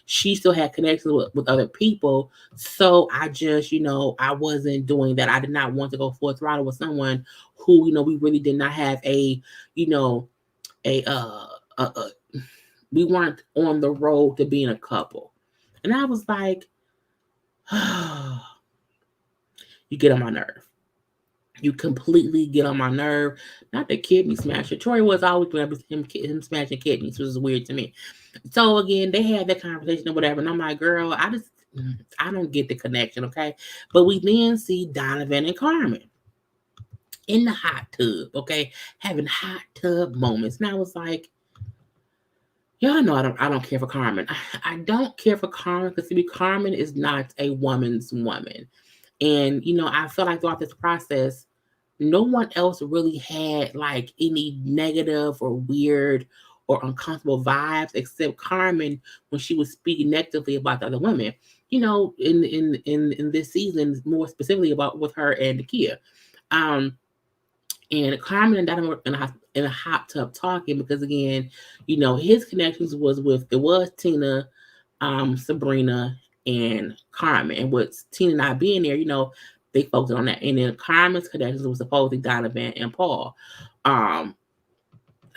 she still had connections with other people. So I just, I wasn't doing that. I did not want to go full throttle with someone who, we really did not have you know, a we weren't on the road to being a couple. And I was like, you get on my nerve. You completely get on my nerve. Not the kidney smasher. Tori was always doing him smashing kidneys, which is weird to me. So again, they had that conversation or whatever, and I'm like, girl, I don't get the connection, okay? But we then see Donovan and Carmen in the hot tub, okay, having hot tub moments. And I was like, y'all know I don't care for Carmen. I don't care for Carmen because to me, Carmen is not a woman's woman. And I feel like throughout this process, no one else really had like any negative or weird or uncomfortable vibes except Carmen when she was speaking negatively about the other women. In this season, more specifically about with her and Nakia. Um, and Carmen and Donna were in a hot tub talking because again, his connections was Tina, Sabrina, and Carmen. And with Tina not being there, they focused on that. And then Carmen's connections was supposedly Donovan and Paul. I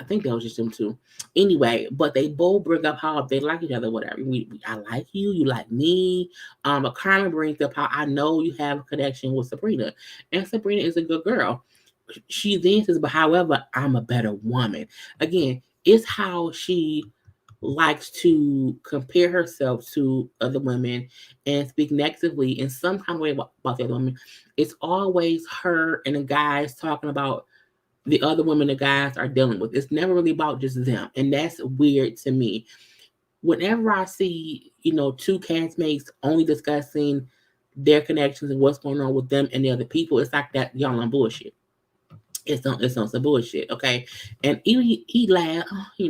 think that was just them two. Anyway, but they both bring up how they like each other, whatever. I like you, you like me. But Carmen brings up how I know you have a connection with Sabrina. And Sabrina is a good girl. She then says, but however, I'm a better woman. Again, it's how she likes to compare herself to other women and speak negatively in some kind of way about the other women. It's always her and the guys talking about the other women the guys are dealing with. It's never really about just them. And that's weird to me. Whenever I see, two castmates only discussing their connections and what's going on with them and the other people, it's like that y'all on bullshit. It's on some bullshit, okay? And he laughed, he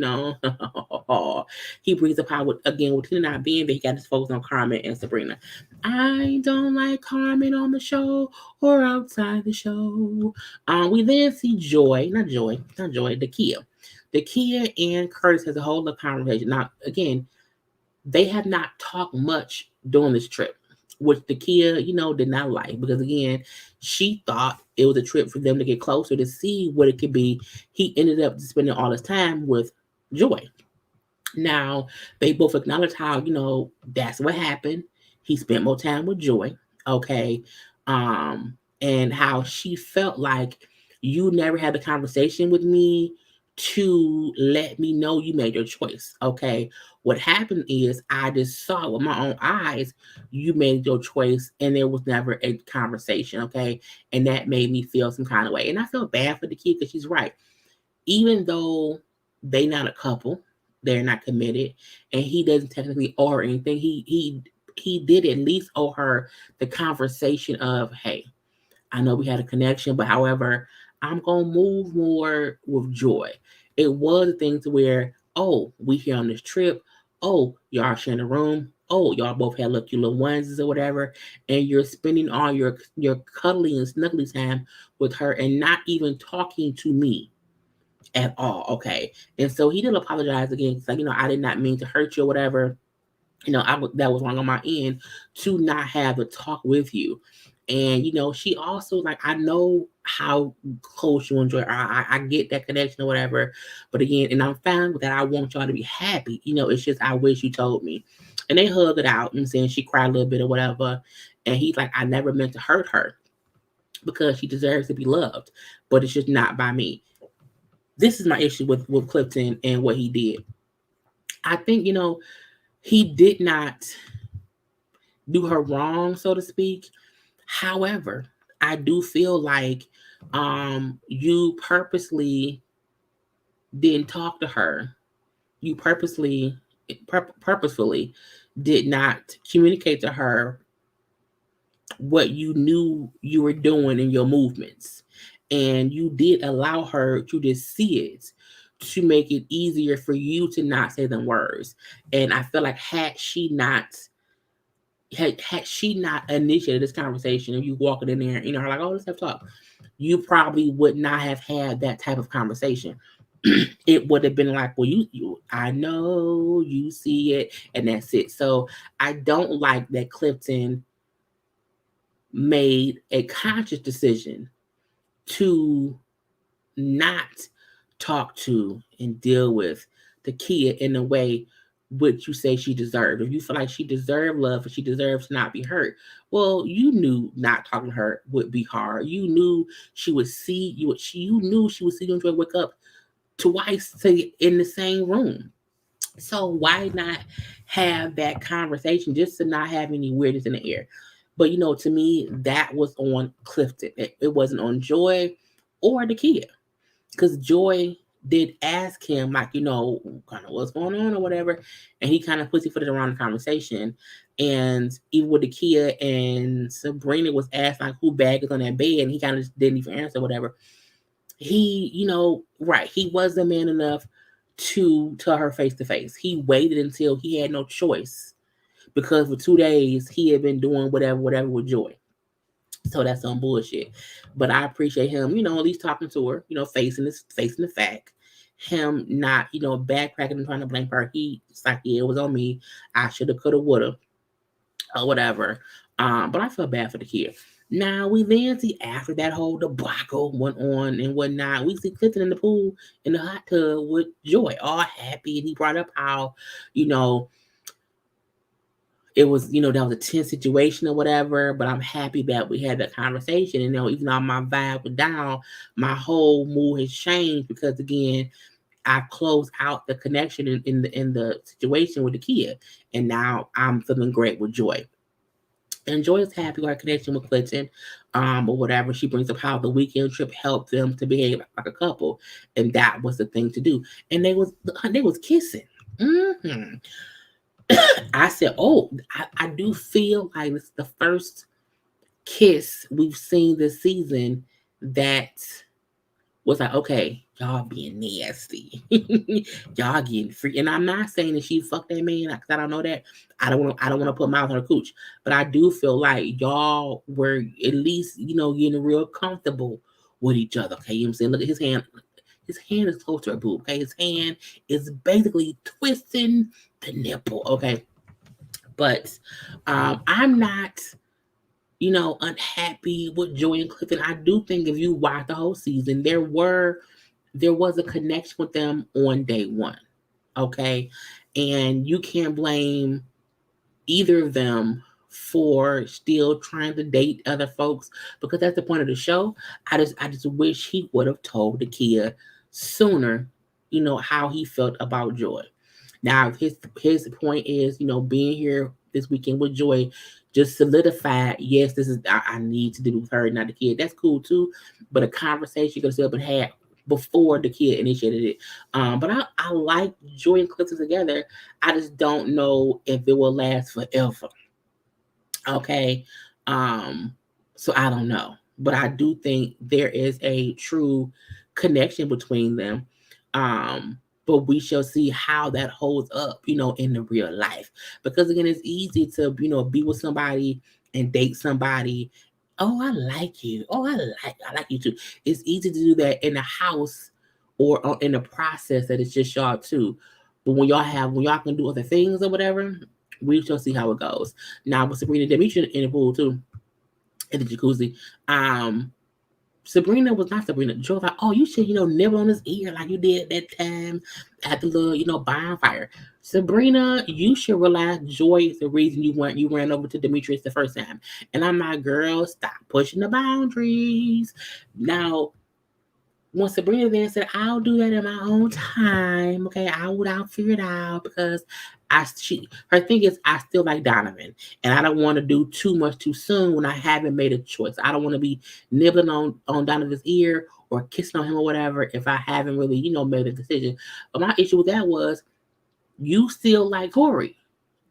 brings up how again with Tina not being there, he got his focus on Carmen and Sabrina. I don't like Carmen on the show or outside the show. We then see not Joy, the Kia and Curtis has a whole other conversation. Now again, they have not talked much during this trip, which the Kia, did not like because again, she thought it was a trip for them to get closer to see what it could be. He ended up spending all his time with Joy. Now they both acknowledge how that's what happened. He spent more time with Joy, okay, and how she felt like You never had the conversation with me to let me know you made your choice. Okay. What happened is I just saw with my own eyes you made your choice and there was never a conversation. Okay. And that made me feel some kind of way. And I feel bad for the kid because she's right. Even though they not a couple, they're not committed, and he doesn't technically owe her anything, he did at least owe her the conversation of, hey, I know we had a connection, but however, I'm gonna move more with joy. It was a thing to where, oh, we here on this trip. Oh, y'all sharing a room. Oh, y'all both had cute little onesies or whatever, and you're spending all your cuddly and snuggly time with her, and not even talking to me at all. Okay, and so he did apologize again. He's like, I did not mean to hurt you or whatever. That was wrong on my end to not have the talk with you. And she also, like, I know how close you enjoy her. I get that connection or whatever. But again, and I'm fine with that. I want y'all to be happy. It's just I wish you told me. And they hugged it out and saying she cried a little bit or whatever. And he's like, I never meant to hurt her because she deserves to be loved, but it's just not by me. This is my issue with Clifton and what he did. I think, he did not do her wrong, so to speak. However, I do feel like you purposely didn't talk to her. You purposefully did not communicate to her what you knew you were doing in your movements. And you did allow her to just see it to make it easier for you to not say them words. And I feel like had she not initiated this conversation and you walking in there, her like, oh, let's have talk, you probably would not have had that type of conversation. It would have been like, well, you I know you see it, and that's it. So I don't like that Clifton made a conscious decision to not talk to and deal with the kid in a way which you say she deserved. If you feel like she deserved love and she deserves to not be hurt, well, you knew not talking to her would be hard. You knew she would see you. You knew she would see you and wake up twice in the same room. So why not have that conversation just to not have any weirdness in the air? But to me, that was on Clifton. It wasn't on Joy or the kid. Because Joy did ask him, like, kind of what's going on or whatever. And he kind of pussyfooted around the conversation. And even with the kid and Sabrina was asked, like, who bag is on that bed? And he kind of just didn't even answer whatever. He, right, he wasn't man enough to tell her face to face. He waited until he had no choice because for 2 days he had been doing whatever with Joy. So that's some bullshit. But I appreciate him, at least talking to her, facing the fact. Him not, backtracking and trying to blame her. It's like, yeah, it was on me. I shoulda, coulda, woulda, or whatever. But I feel bad for the kid. Now we then see after that whole debacle went on and whatnot, we see Clifton in the pool in the hot tub with Joy, all happy, and he brought up how, it was, that was a tense situation or whatever, but I'm happy that we had that conversation. And, even though my vibe was down, my whole mood has changed because, again, I closed out the connection in the situation with the kid. And now I'm feeling great with Joy. And Joy is happy with her connection with Clinton, or whatever. She brings up how the weekend trip helped them to behave like a couple. And that was the thing to do. And they was kissing. Mm-hmm. I said, oh, I do feel like it's the first kiss we've seen this season that was like, okay, y'all being nasty. Y'all getting free. And I'm not saying that she fucked that man because I don't know that. I don't want to put mouth on her cooch. But I do feel like y'all were at least, getting real comfortable with each other. Okay, you know what I'm saying? Look at his hand. His hand is close to her boob. Okay, his hand is basically twisting the nipple. Okay. But I'm not, unhappy with Joy and Clifton. I do think if you watch the whole season, there was a connection with them on day one. Okay. And you can't blame either of them for still trying to date other folks, because that's the point of the show. I just wish he would have told the kid sooner, how he felt about Joy. Now his point is, being here this weekend with Joy just solidified, yes, this is I need to do with her, not the kid. That's cool too. But a conversation you could have been had before the kid initiated it. But I like Joy and Clifton together. I just don't know if it will last forever. Okay. Um, so I don't know. But I do think there is a true connection between them. But we shall see how that holds up, in the real life. Because again, it's easy to, be with somebody and date somebody. Oh, I like you. Oh, I like you too. It's easy to do that in the house or in the process that it's just y'all too. But when y'all can do other things or whatever, we shall see how it goes. Now with Sabrina and Demetria in the pool too, in the jacuzzi. Um, Sabrina was not Sabrina. Joe was like, oh, you should, nibble on his ear like you did that time at the little, bonfire. Sabrina, you should realize Joy is the reason you ran over to Demetrius the first time. And I'm like, girl, stop pushing the boundaries. Now, when Sabrina then said, I'll do that in my own time. Okay, I'll figure it out, because her thing is, I still like Donovan, and I don't want to do too much too soon when I haven't made a choice. I don't want to be nibbling on Donovan's ear or kissing on him or whatever if I haven't really, made a decision. But my issue with that was, you still like Corey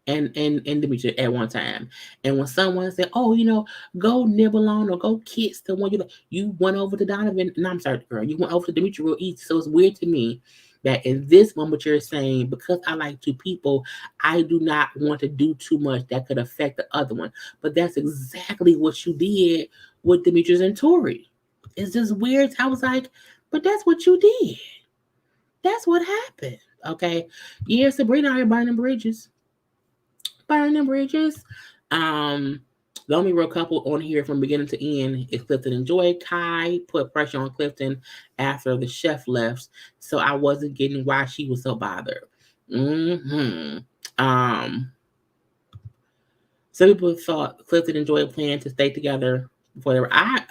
and Demetria at one time. And when someone said, "Oh, go nibble on or go kiss the one you like," you went over to Donovan. No, I'm sorry, girl. You went over to Demetria real easy. So it's weird to me that in this moment you're saying, because I like two people, I do not want to do too much that could affect the other one. But that's exactly what you did with Demetrius and Tori. It's just weird. I was like, but that's what you did. That's what happened. Okay. Yeah, Sabrina out here burning bridges. Burning bridges. Um, the only real couple on here from beginning to end is Clifton and Joy. Kai put pressure on Clifton after the chef left, so I wasn't getting why she was so bothered. Hmm. Um, some people thought Clifton and Joy planned to stay together before they were. I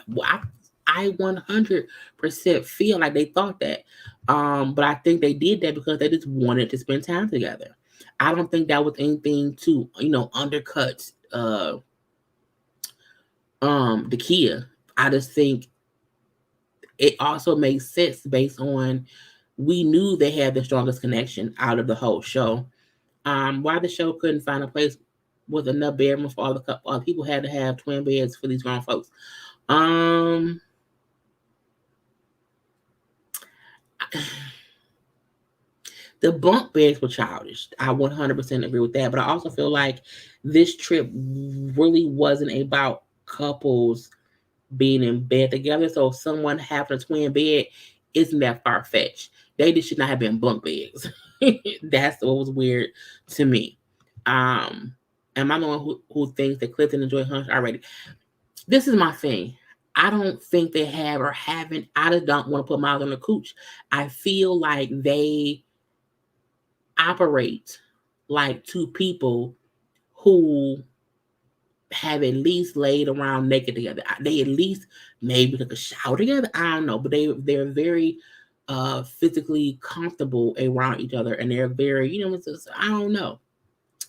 100% feel like they thought that. But I think they did that because they just wanted to spend time together. I don't think that was anything to, undercut the Kia. I just think it also makes sense based on, we knew they had the strongest connection out of the whole show. Why the show couldn't find a place with enough bedrooms for all the people had to have twin beds for these grown folks. Um the bunk beds were childish. I 100% agree with that. But I also feel like this trip really wasn't about couples being in bed together. So someone having a twin bed isn't that far fetched. They just should not have been bunk beds. That's what was weird to me. Um, am I the one who thinks that Clifton and Joy Hunt already? This is my thing. I don't think they have or haven't. I just don't want to put miles on the cooch. I feel like they operate like two people who have at least laid around naked together. They at least maybe took a shower together. I don't know, but they're very physically comfortable around each other, and they're very, it's just, I don't know.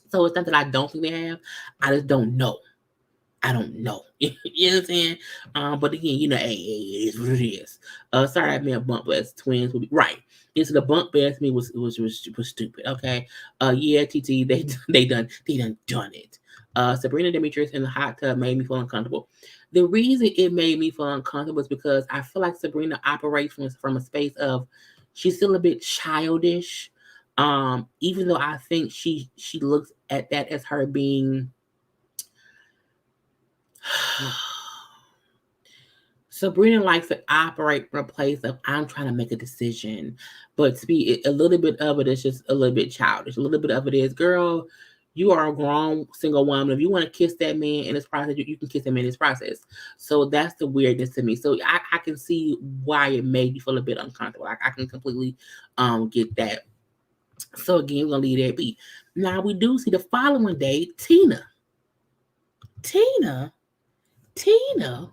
So it's not that I don't think they have. I just don't know. I don't know. You know what I'm saying? But again, hey, it is what it is. Sorry, I meant bunk beds. Twins would be right. Yes, the bunk beds to me was stupid. Okay. Yeah, TT, they done it. Sabrina Demetrius in the hot tub made me feel uncomfortable. The reason it made me feel uncomfortable is because I feel like Sabrina operates from a space of, she's still a bit childish. Even though I think she looks at that as her being Sabrina likes to operate from a place of, I'm trying to make a decision, but to be a little bit of it is just a little bit childish. A little bit of it is, girl, you are a grown single woman. If you want to kiss that man in this process, you can kiss him in this process. So that's the weirdness to me. So I can see why it made you feel a bit uncomfortable. I can completely get that. So again, we're gonna leave that be. Now we do see the following day, Tina. Tina, Tina,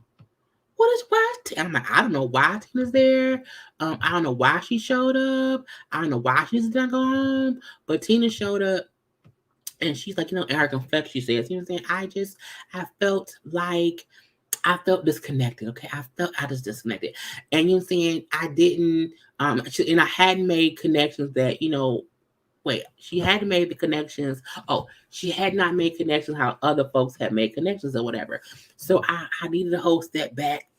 what is why? I'm like, I don't know why Tina's there. I don't know why she showed up. I don't know why she didn't go home. But Tina showed up, and she's like, in her confession, she says, what I'm saying? I felt disconnected. Okay, I felt I was disconnected, and you know what I'm saying? I didn't, and I hadn't made connections that wait, she hadn't made the connections. Oh, she had not made connections how other folks had made connections or whatever. So I needed a whole step back.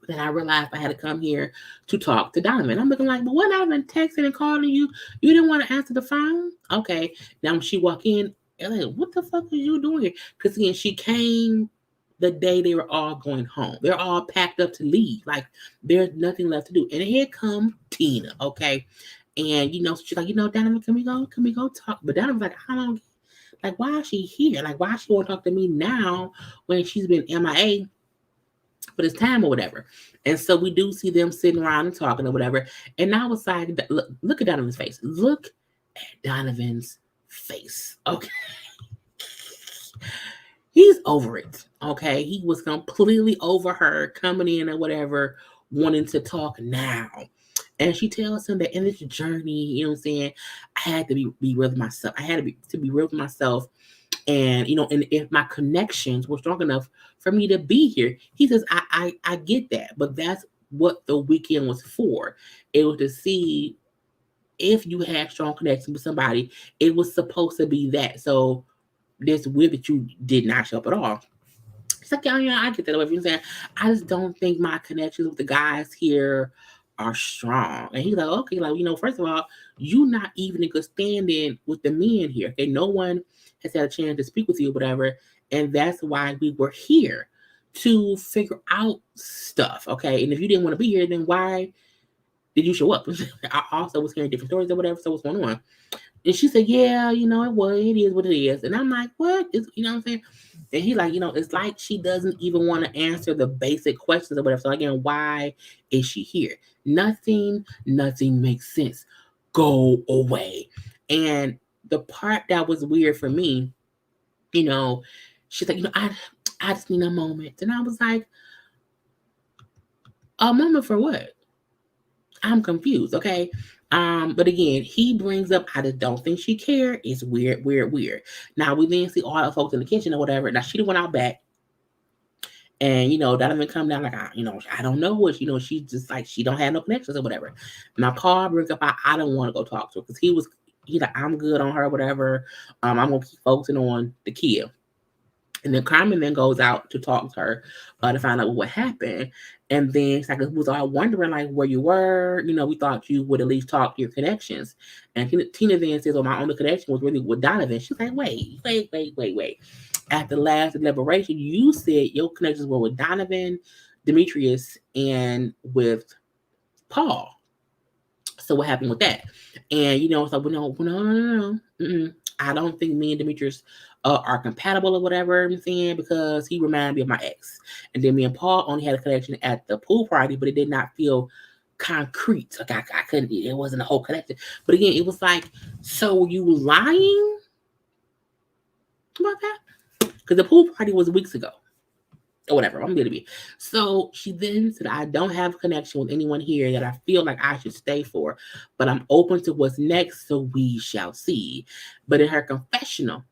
Then I realized I had to come here to talk to Donovan. I'm looking like, but when I've been texting and calling you, you didn't want to answer the phone? Okay. Now when she walked in, I'm like, what the fuck was you doing here? Because again, she came the day they were all going home. They're all packed up to leave. Like there's nothing left to do. And here come Tina, okay? And she's like, Donovan, can we go? Can we go talk? But Donovan's like, I don't like why is she here? Like why she won't talk to me now when she's been MIA for this time or whatever. And so we do see them sitting around and talking or whatever. And I was like, look at Donovan's face. Look at Donovan's face. Okay. He's over it. Okay. He was completely over her coming in or whatever, wanting to talk now. And she tells him that in this journey, you know what I'm saying, I had to be real with myself. I had to be real with myself. And and if my connections were strong enough for me to be here, he says, I get that, but that's what the weekend was for. It was to see if you had strong connections with somebody. It was supposed to be that. So this weird that you did not show up at all. It's like, yeah, I get that. Whatever you're saying, I just don't think my connections with the guys here are strong. And he's like, okay, like, first of all, you not even in good standing with the men here. Okay, no one has had a chance to speak with you, whatever. And that's why we were here to figure out stuff. Okay. And if you didn't want to be here, then why did you show up? I also was hearing different stories or whatever. So what's going on? And she said, yeah, it is what it is. And I'm like, what? You know what I'm saying? And he like, it's like she doesn't even want to answer the basic questions or whatever. So again, why is she here? Nothing makes sense. Go away. And the part that was weird for me, she's like, I just need a moment. And I was like, a moment for what? I'm confused, okay? But again, he brings up, I just don't think she cared. It's weird. Now we then see all the folks in the kitchen or whatever. Now she went out back, and Donovan come down like, I don't know what, she's just like she don't have no connections or whatever. Now Paul brings up, I don't want to go talk to her because he's like, I'm good on her, whatever. I'm gonna keep focusing on the kid. And then Carmen then goes out to talk to her to find out what happened. And then it's like, it was all wondering like where you were. We thought you would at least talk to your connections. And Tina then says, well, my only connection was really with Donovan. She's like, wait. At the last deliberation, you said your connections were with Donovan, Demetrius, and with Paul. So what happened with that? And it's like, well, no. I don't think me and Demetrius are compatible or whatever I'm saying, because he reminded me of my ex. And then me and Paul only had a connection at the pool party, but it did not feel concrete. Like I couldn't, it wasn't a whole connection. But again, it was like, so you lying about that? Because the pool party was weeks ago. Or whatever, I'm gonna be. So she then said, I don't have a connection with anyone here that I feel like I should stay for, but I'm open to what's next, so we shall see. But in her confessional,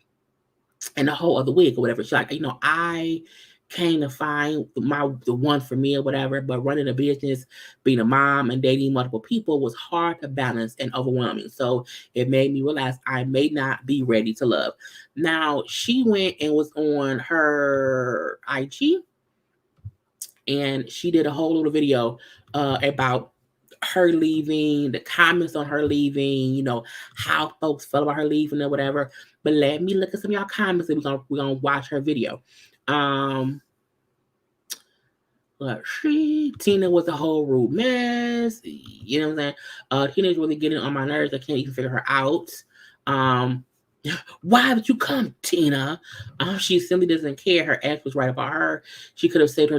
and the whole other week or whatever, she's like, I came to find the one for me or whatever, but running a business, being a mom, and dating multiple people was hard to balance and overwhelming. So it made me realize I may not be ready to love. Now she went and was on her IG, and she did a whole little video about her leaving, the comments on her leaving, how folks felt about her leaving or whatever. But let me look at some of y'all comments, and we're gonna watch her video. Tina was a whole rude mess. You know what I'm saying? Tina's really getting on my nerves. I can't even figure her out. Why would you come, Tina? She simply doesn't care. Her ex was right about her. She could have said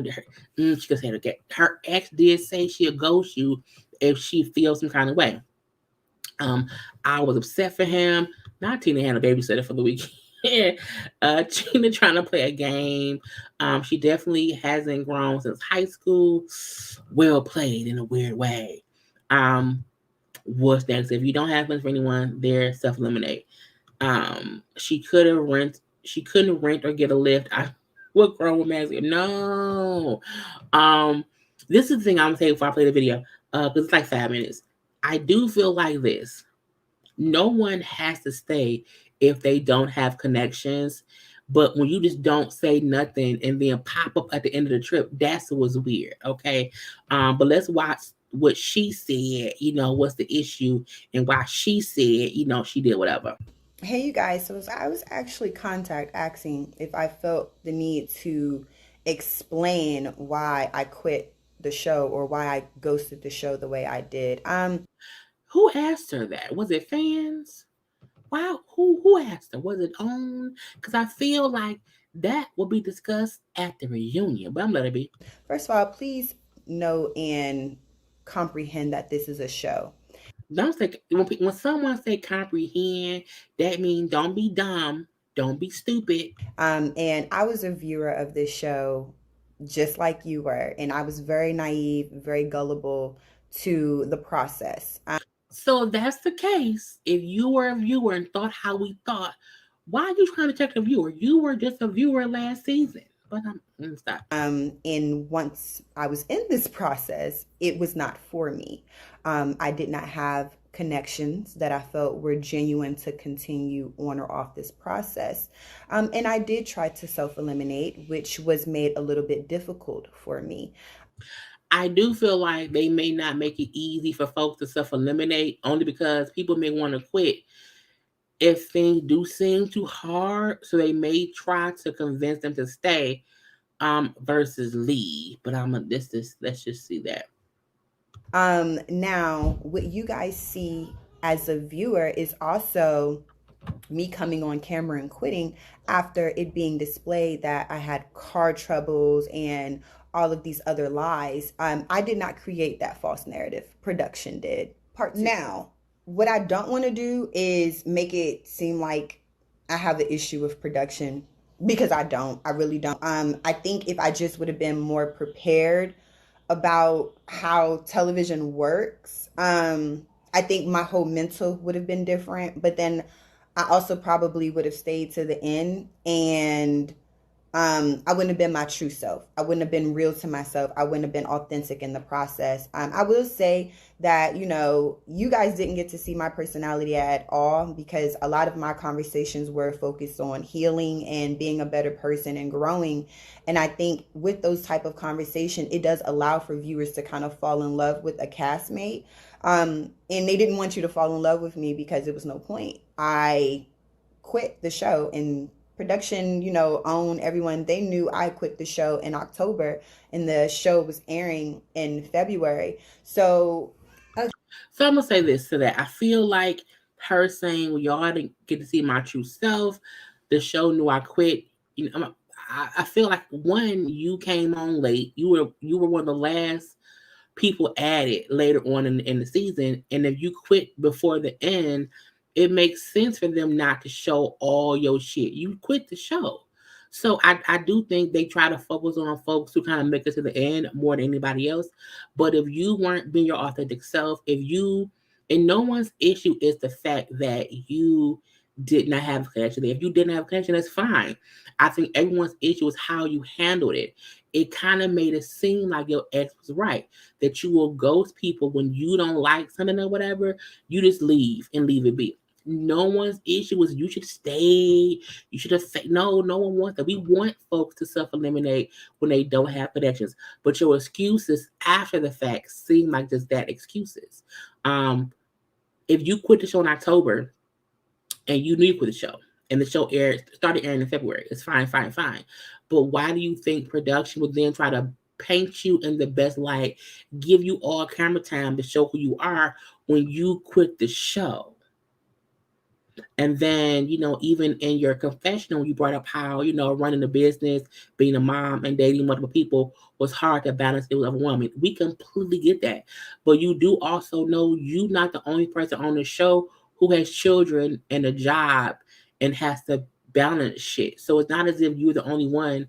she could say her ex did say she'll ghost you if she feels some kind of way. I was upset for him. Not Tina had a babysitter for the weekend. Gina trying to play a game. She definitely hasn't grown since high school. Well played in a weird way. Um, what's next? If you don't have funds for anyone, they're self eliminate. She could have rent. She couldn't rent or get a lift. I what grown woman has no. Um, this is the thing I'm gonna say before I play the video. Because it's like 5 minutes. I do feel like this. No one has to stay if they don't have connections. But when you just don't say nothing and then pop up at the end of the trip, that's what's weird. Okay. But let's watch what she said, what's the issue and why she said, she did whatever. Hey, you guys. So I was actually contact asking if I felt the need to explain why I quit the show or why I ghosted the show the way I did. Who asked her that? Was it fans? Wow, who asked her? Was it on? Because I feel like that will be discussed at the reunion. But I'm letting it be. First of all, please know and comprehend that this is a show. Don't say when someone say comprehend, that means don't be dumb, don't be stupid. And I was a viewer of this show just like you were, and I was very naive, very gullible to the process. So if that's the case, if you were a viewer and thought how we thought, why are you trying to check the viewer? You were just a viewer last season. But I'm gonna stop. And once I was in this process, it was not for me. I did not have connections that I felt were genuine to continue on or off this process. And I did try to self eliminate, which was made a little bit difficult for me. I do feel like they may not make it easy for folks to self eliminate only because people may want to quit if things do seem too hard. So they may try to convince them to stay versus leave. But I'm a this let's just see that. Now, what you guys see as a viewer is also me coming on camera and quitting after it being displayed that I had car troubles and all of these other lies. I did not create that false narrative. Production did. Part two. Now, what I don't want to do is make it seem like I have the issue with production because I don't. I really don't. I think if I just would have been more prepared about how television works, I think my whole mental would have been different. But then I also probably would have stayed to the end, and I wouldn't have been my true self. I wouldn't have been real to myself. I wouldn't have been authentic in the process. I will say that, you guys didn't get to see my personality at all because a lot of my conversations were focused on healing and being a better person and growing. And I think with those type of conversation, it does allow for viewers to kind of fall in love with a castmate. And they didn't want you to fall in love with me because there was no point. I quit the show, and production, own everyone. They knew I quit the show in October and the show was airing in February. So So I'm gonna say this to that. I feel like her saying, "Well, y'all didn't get to see my true self." The show knew I quit. I feel like one, you came on late. You were one of the last people added later on in the season, and if you quit before the end, it makes sense for them not to show all your shit. You quit the show. So I do think they try to focus on folks who kind of make it to the end more than anybody else. But if you weren't being your authentic self, if you and no one's issue is the fact that you did not have a connection. If you didn't have a connection, that's fine. I think everyone's issue is how you handled it. It kind of made it seem like your ex was right, that you will ghost people when you don't like something or whatever. You just leave and leave it be. No one's issue is you should stay. You should have said no. No one wants that. We want folks to self eliminate when they don't have connections. But your excuses after the fact seem like just that excuses. Um, if you quit the show in October and you knew you quit the show and the show started airing in February, it's fine, fine, fine. But why do you think production would then try to paint you in the best light, give you all camera time to show who you are when you quit the show? And then, even in your confessional, you brought up how, running a business, being a mom, and dating multiple people was hard to balance it with a woman. We completely get that. But you do also know you're not the only person on the show who has children and a job and has to balanced shit. So it's not as if you're the only one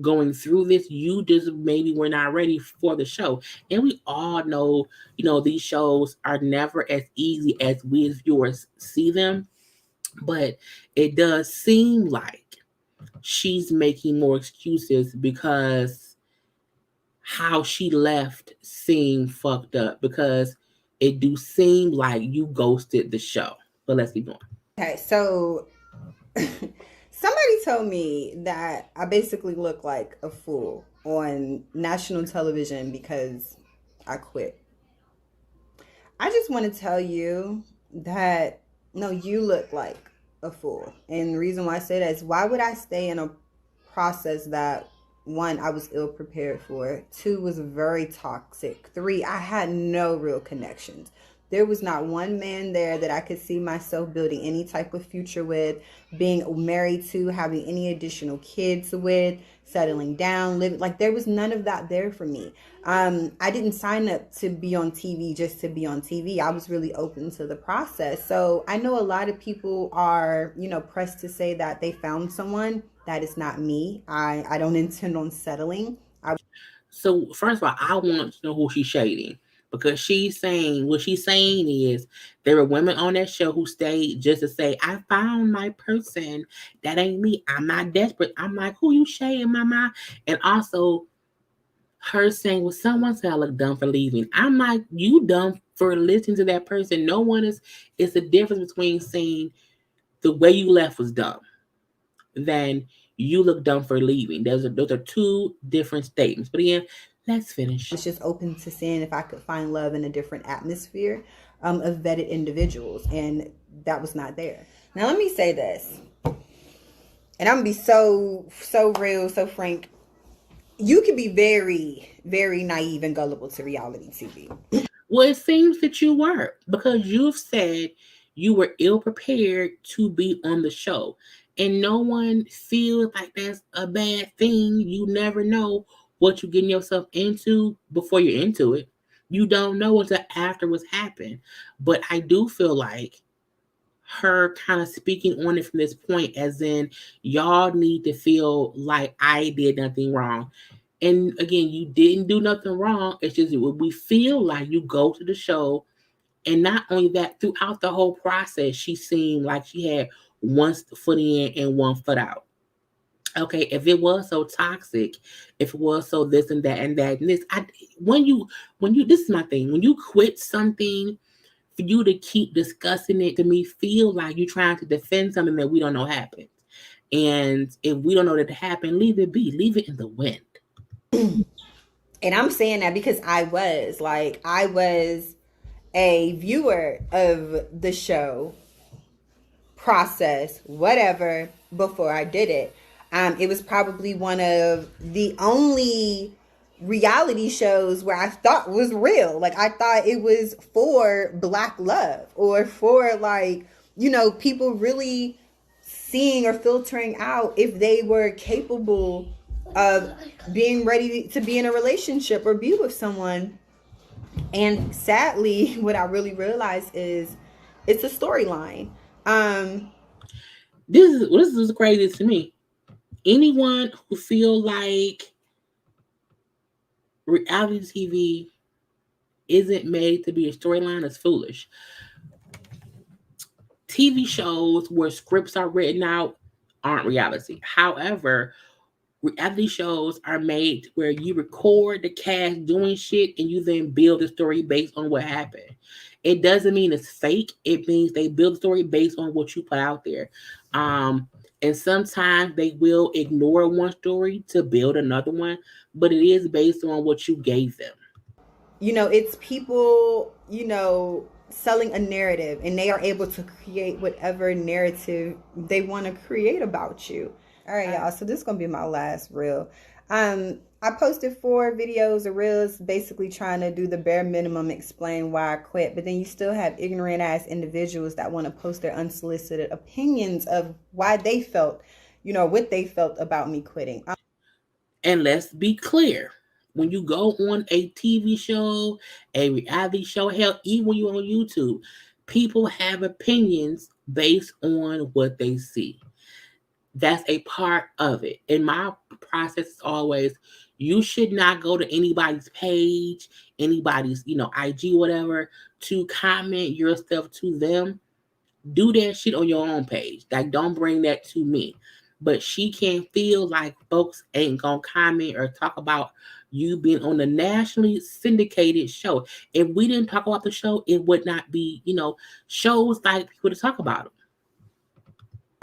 going through this. You just maybe were not ready for the show. And we all know, these shows are never as easy as we as viewers see them. But it does seem like she's making more excuses because how she left seemed fucked up, because it do seem like you ghosted the show. But let's keep going. Okay, so somebody told me that I basically look like a fool on national television because I quit. I just want to tell you that no, you look like a fool. And the reason why I say that is, why would I stay in a process that, one, I was ill prepared for, two, was very toxic, three, I had no real connections. There was not one man there that I could see myself building any type of future with, being married to, having any additional kids with, settling down, living. Like, there was none of that there for me. I didn't sign up to be on TV just to be on TV. I was really open to the process. So I know a lot of people are, pressed to say that they found someone. That is not me. I don't intend on settling. So first of all, I want to know who she's shading, because she's saying, what she's saying is, there were women on that show who stayed just to say, I found my person. That ain't me. I'm not desperate. I'm like, who you shading, mama? And also her saying, well, someone said I look dumb for leaving. I'm like, you dumb for listening to that person. No one is. It's the difference between saying the way you left was dumb than you look dumb for leaving. Those are two different statements. But again, let's finish. Was just open to seeing if I could find love in a different atmosphere of vetted individuals, and that was not there. Now let me say this, and I'm gonna be so real, so frank. You can be very, very naive and gullible to reality TV. Well, it seems that you were, because you've said you were ill prepared to be on the show. And no one feels like that's a bad thing. You never know what you're getting yourself into before you're into it. You don't know until afterwards happen. But I do feel like her kind of speaking on it from this point, as in, y'all need to feel like I did nothing wrong. And again, you didn't do nothing wrong. It's just we feel like you go to the show, and not only that, throughout the whole process, she seemed like she had one foot in and one foot out. Okay, if it was so toxic, if it was so this and that and that and this, when you this is my thing. When you quit something, for you to keep discussing it, to me, feel like you're trying to defend something that we don't know happened. And if we don't know that it happened, leave it be. Leave it in the wind. And I'm saying that because I was a viewer of the show, process, whatever, before I did it. It was probably one of the only reality shows where I thought was real. Like, I thought it was for Black love, or for, like, people really seeing or filtering out if they were capable of being ready to be in a relationship or be with someone. And sadly, what I really realized is it's a storyline. This is crazy to me. Anyone who feel like reality TV isn't made to be a storyline is foolish. TV shows where scripts are written out aren't reality. However, reality shows are made where you record the cast doing shit and you then build a story based on what happened. It doesn't mean it's fake. It means they build a story based on what you put out there. Um, and sometimes they will ignore one story to build another one, but it is based on what you gave them. It's people, selling a narrative, and they are able to create whatever narrative they want to create about you. All right, y'all. So this is gonna be my last reel. I posted 4 videos or reels, basically trying to do the bare minimum, explain why I quit. But then you still have ignorant ass individuals that want to post their unsolicited opinions of why they felt, what they felt about me quitting. And let's be clear. When you go on a TV show, a reality show, hell, even when you're on YouTube, people have opinions based on what they see. That's a part of it. And my process is always, you should not go to anybody's page, anybody's, IG, whatever, to comment your stuff to them. Do that shit on your own page. Like, don't bring that to me. But she can't feel like folks ain't gonna comment or talk about you being on the nationally syndicated show. If we didn't talk about the show, it would not be, shows like people to talk about them.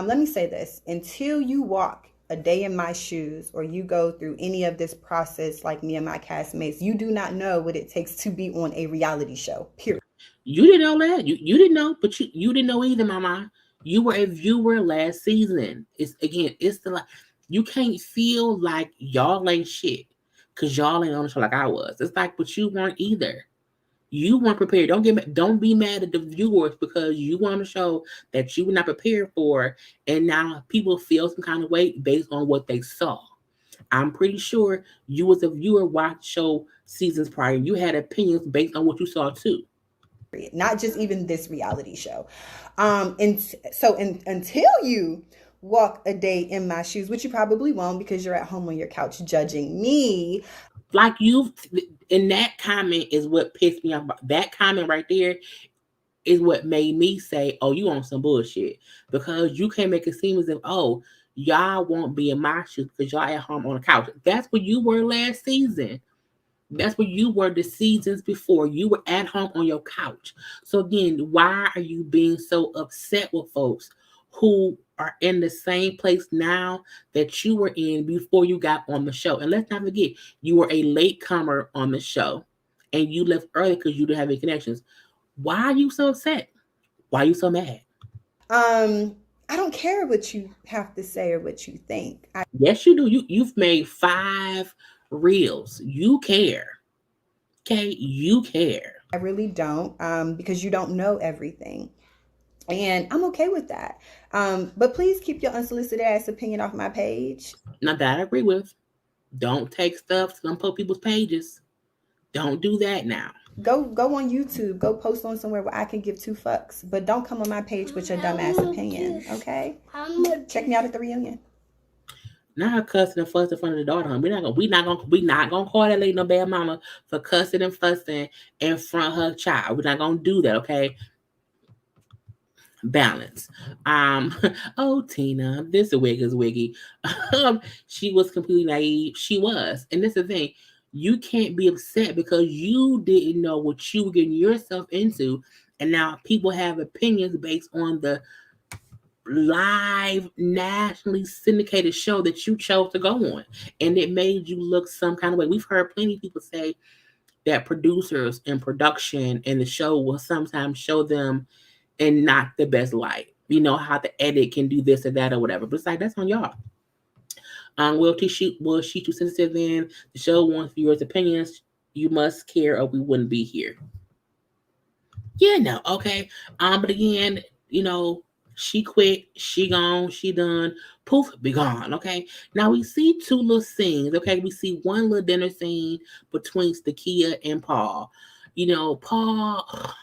Let me say this, until you walk a day in my shoes or you go through any of this process like me and my castmates, you do not know what it takes to be on a reality show, period. You didn't know that. You didn't know, but you didn't know either, Mama. You were a viewer last season. It's the like, you can't feel like y'all ain't shit because y'all ain't on the show like I was. It's like, but you weren't either. You weren't prepared. Don't be mad at the viewers because you were on a show that you were not prepared for, and now people feel some kind of way based on what they saw. I'm pretty sure you as a viewer watched show seasons prior. You had opinions based on what you saw too. Not just even this reality show. And so until you walk a day in my shoes, which you probably won't because you're at home on your couch judging me. Like you, and that comment is what pissed me off. That comment right there is what made me say, "Oh, you on some bullshit," because you can't make it seem as if, "Oh, y'all won't be in my shoes because y'all at home on the couch." That's what you were last season. That's where you were the seasons before. You were at home on your couch. So again, why are you being so upset with folks who are in the same place now that you were in before you got on the show? And let's not forget, you were a late comer on the show and you left early because you didn't have any connections. Why are you so upset? Why are you so mad? Um, I don't care what you have to say or what you think. Yes, you do. You've made 5 reels. You care. Okay, you care. I really don't, because you don't know everything. And I'm okay with that. But please keep your unsolicited ass opinion off my page. Now that I agree with. Don't take stuff to unpost people's pages. Don't do that now. Go on YouTube. Go post on somewhere where I can give 2 fucks. But don't come on my page with your dumbass opinion. Okay? Check me out at the reunion. Not her cussing and fussing in front of the daughter. We not gonna call that lady no bad mama for cussing and fussing in front of her child. We're not gonna do that, okay? Balance. Um, oh Tina, this wig is wiggy. She was completely naive. She was, and this is the thing. You can't be upset because you didn't know what you were getting yourself into, and now people have opinions based on the live nationally syndicated show that you chose to go on, and it made you look some kind of way. We've heard plenty of people say that producers and production and the show will sometimes show them in not the best light. You know how the edit can do this or that or whatever, but it's like that's on y'all. Will she too sensitive? In the show wants viewers' opinions. You must care, or we wouldn't be here. Yeah, no, okay. But again, you know, she quit, she gone, she done, poof, be gone. Okay. Now we see 2 little scenes. Okay, we see one little dinner scene between Stakia and Paul. Paul.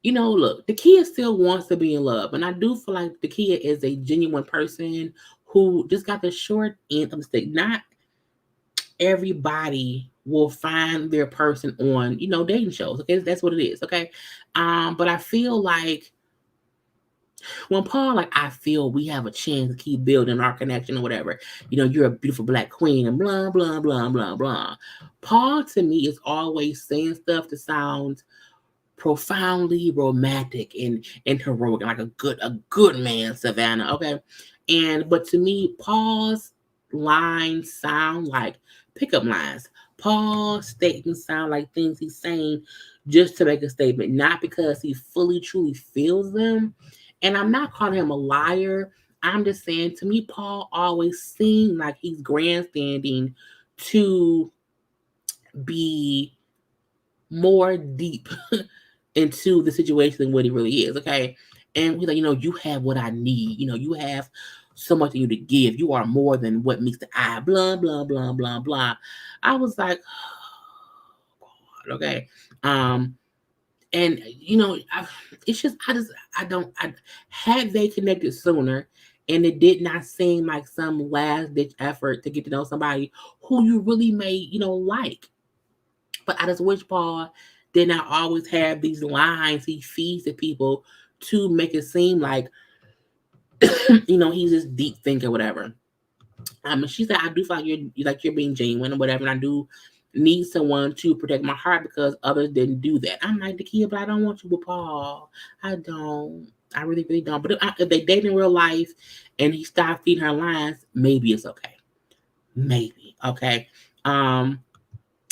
Look, the kid still wants to be in love, and I do feel like the kid is a genuine person who just got the short end of the stick. Not everybody will find their person on dating shows. Okay, that's what it is. Okay, but I feel like when Paul, like, I feel we have a chance to keep building our connection or whatever. You're a beautiful black queen and blah blah blah blah blah. Paul to me is always saying stuff that sounds profoundly romantic and heroic, like a good man, Savannah. Okay, but to me, Paul's lines sound like pickup lines. Paul's statements sound like things he's saying just to make a statement, not because he fully truly feels them. And I'm not calling him a liar. I'm just saying, to me, Paul always seemed like he's grandstanding to be more deep into the situation than what he really is. Okay. And he's like, you have what I need. You have so much in you to give. You are more than what meets the eye. Blah, blah, blah, blah, blah. I was like, oh, God, okay. And it's just I don't I had they connected sooner, and it did not seem like some last ditch effort to get to know somebody who you really may like. But I just wish Paul did not always have these lines he feeds to people to make it seem like he's this deep thinker, whatever. She said, I do feel like you're being genuine or whatever, and I do need someone to protect my heart because others didn't do that. I'm like the kid, but I don't want you with Paul. I don't. I really, really don't. But if they date in real life and he stopped feeding her lines, maybe it's okay. Maybe okay. Um,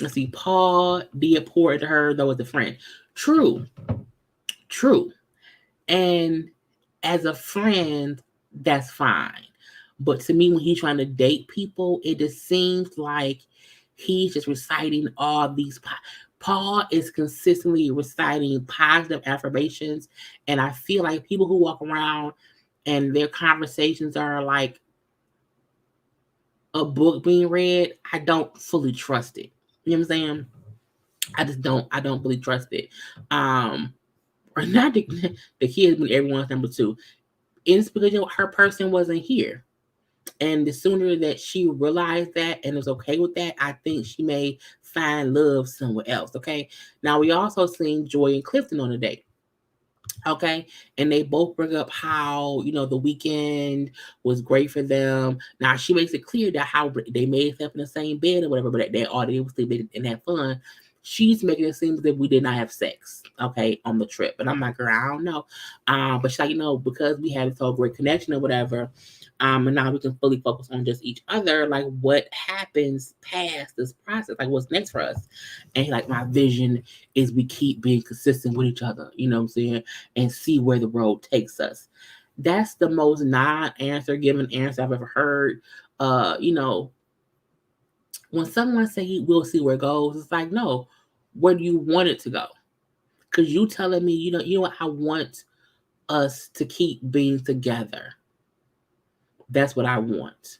let's see. Paul did pour into her though as a friend. True, true. And as a friend, that's fine. But to me, when he's trying to date people, it just seems like he's just reciting all these. Paul is consistently reciting positive affirmations. And I feel like people who walk around and their conversations are like a book being read, I don't fully trust it. You know what I'm saying? I don't fully trust it. Or not the kids, but everyone's number two. And it's because her person wasn't here. And the sooner that she realized that and is okay with that, I think she may find love somewhere else. Okay. Now we also seen Joy and Clifton on a date. Okay. And they both bring up how, the weekend was great for them. Now she makes it clear that how they made stuff in the same bed or whatever, but they all did was sleep and had fun. She's making it seem as if we did not have sex, okay, on the trip. And I'm like, girl, I don't know. But she's like, because we had this whole great connection or whatever, and now we can fully focus on just each other, like what happens past this process, like what's next for us. And like my vision is we keep being consistent with each other, you know what I'm saying? And see where the road takes us. That's the most non-answer given answer I've ever heard. When someone say we'll see where it goes, it's like, no, where do you want it to go? Because you telling me, what I want us to keep being together. That's what I want.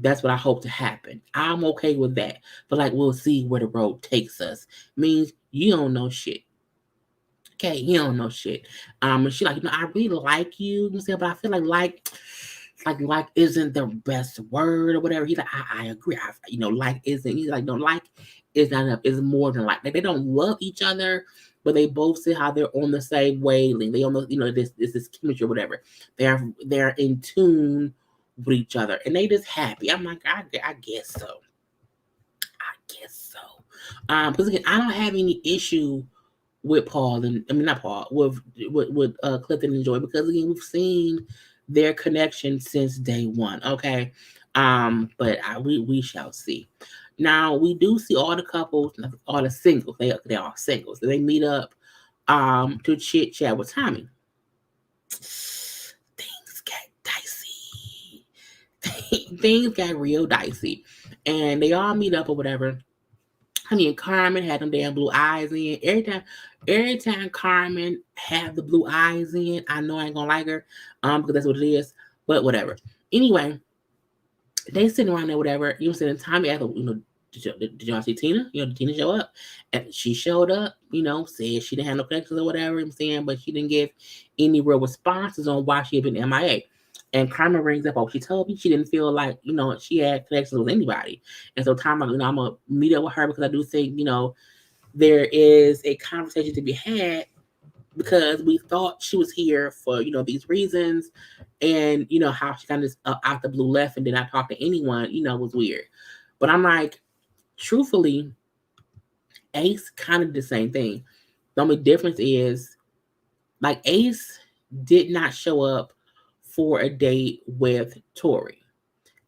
That's what I hope to happen. I'm okay with that. But like we'll see where the road takes us. Means you don't know shit. Okay, you don't know shit. And she like, I really like you. You say, but I feel like isn't the best word or whatever. He's like, I agree. Like isn't. He's like, no, like is not enough. It's more than like they don't love each other, but they both see how they're on the same wavelength. They almost, this chemistry or whatever. They're in tune with each other, and they just happy. I'm like, I guess so. I guess so. Because again, I don't have any issue with Paul and I mean not Paul with Clifton and Joy because again we've seen their connection since day one. Okay, but we shall see. Now we do see all the couples, all the singles. They are singles. They meet up to chit chat with Tommy. Things get dicey. Things got real dicey, and they all meet up or whatever. I mean, Carmen had them damn blue eyes in. Every time Carmen had the blue eyes in, I know I ain't gonna like her, because that's what it is. But whatever. Anyway, they sitting around there, whatever. You know, sitting Tommy after, did y'all see Tina? Did Tina show up? And she showed up. Said she didn't have no connections or whatever. I'm saying, but she didn't give any real responses on why she had been MIA. And Carmen rings up, oh, she told me she didn't feel like, she had connections with anybody. And so Tom, I'm going to meet up with her because I do think, there is a conversation to be had because we thought she was here for, these reasons. And, how she kind of just out the blue left and did not talk to anyone, was weird. But I'm like, truthfully, Ace kind of did the same thing. The only difference is, like, Ace did not show up for a date with Tori.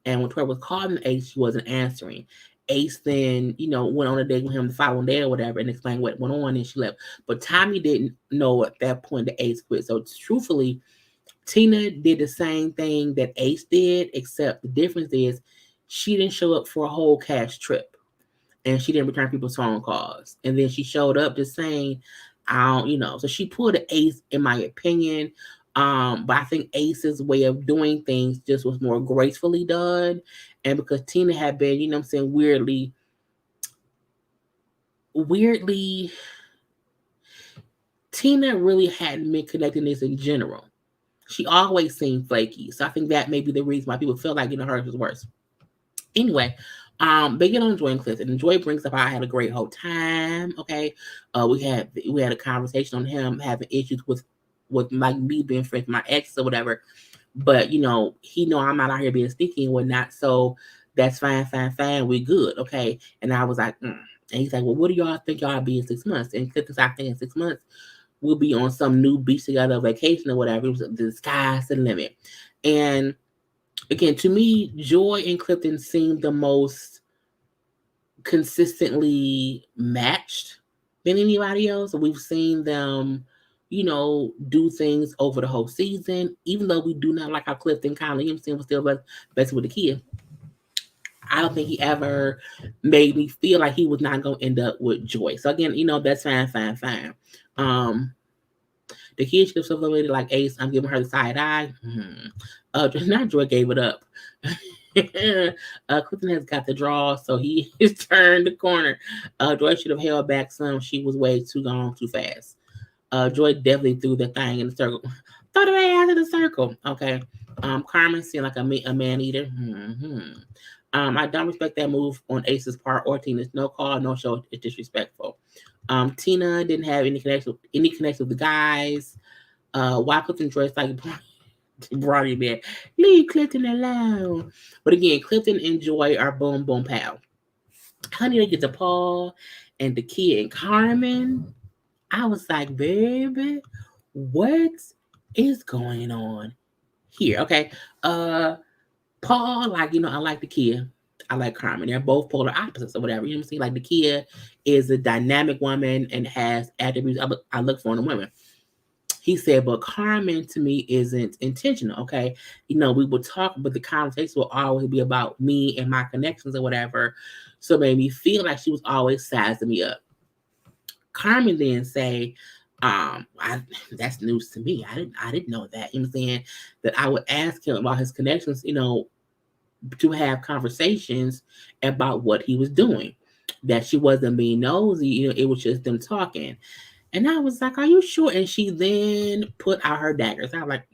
And when Tori was calling Ace, she wasn't answering. Ace then, went on a date with him the following day or whatever and explained what went on and she left. But Tommy didn't know at that point that Ace quit. So truthfully, Tina did the same thing that Ace did, except the difference is she didn't show up for a whole cash trip and she didn't return people's phone calls. And then she showed up just saying, I don't. So she pulled an Ace, in my opinion. But I think Ace's way of doing things just was more gracefully done. And because Tina had been, I'm saying, weirdly, Tina really hadn't been connecting this in general. She always seemed flaky. So I think that may be the reason why people feel like, hers was worse. Anyway, they get on Joy and Cliff, and Joy brings up I had a great whole time. Okay, we had a conversation on him having issues with like me being friends with my ex or whatever, but he know I'm not out here being sneaky and whatnot, so that's fine, fine, fine. We good, okay? And I was like, and he's like, well, what do y'all think y'all be in 6 months? And Cliff is, I think in 6 months we'll be on some new beach together, vacation or whatever. It was the sky's the limit, and again, to me, Joy and Clifton seem the most consistently matched than anybody else. We've seen them, do things over the whole season. Even though we do not like how Clifton kind of was still best with the kid, I don't think he ever made me feel like he was not going to end up with Joy. So again, that's fine, fine, fine. The kid should have celebrated like Ace. I'm giving her the side eye. Not Joy gave it up. Clifton has got the draw, so he has turned the corner. Joy should have held back some. She was way too gone too fast. Joy definitely threw the thing in the circle. Throw the way out of the circle. Okay. Carmen seemed like a man eater. I don't respect that move on Ace's part or Tina's. No call, no show. It's disrespectful. Tina didn't have any connection with the guys. Why Clifton dressed like Bronny man? Leave Clifton alone. But again, Clifton and Joy are boom boom pal. Honey, they get to Paul and the kid and Carmen. I was like, baby, what is going on here? Okay. Paul, like, I like the kid. I like Carmen. They're both polar opposites or whatever. You know what I'm saying? Like the kid is a dynamic woman and has attributes I look for in a woman. He said, but Carmen to me isn't intentional. Okay. We would talk, but the conversation will always be about me and my connections or whatever. So it made me feel like she was always sizing me up. Carmen then say, that's news to me. I didn't know that. You know what I'm saying? That I would ask him about his connections, to have conversations about what he was doing. That she wasn't being nosy, it was just them talking. And I was like, are you sure? And she then put out her daggers. I was like,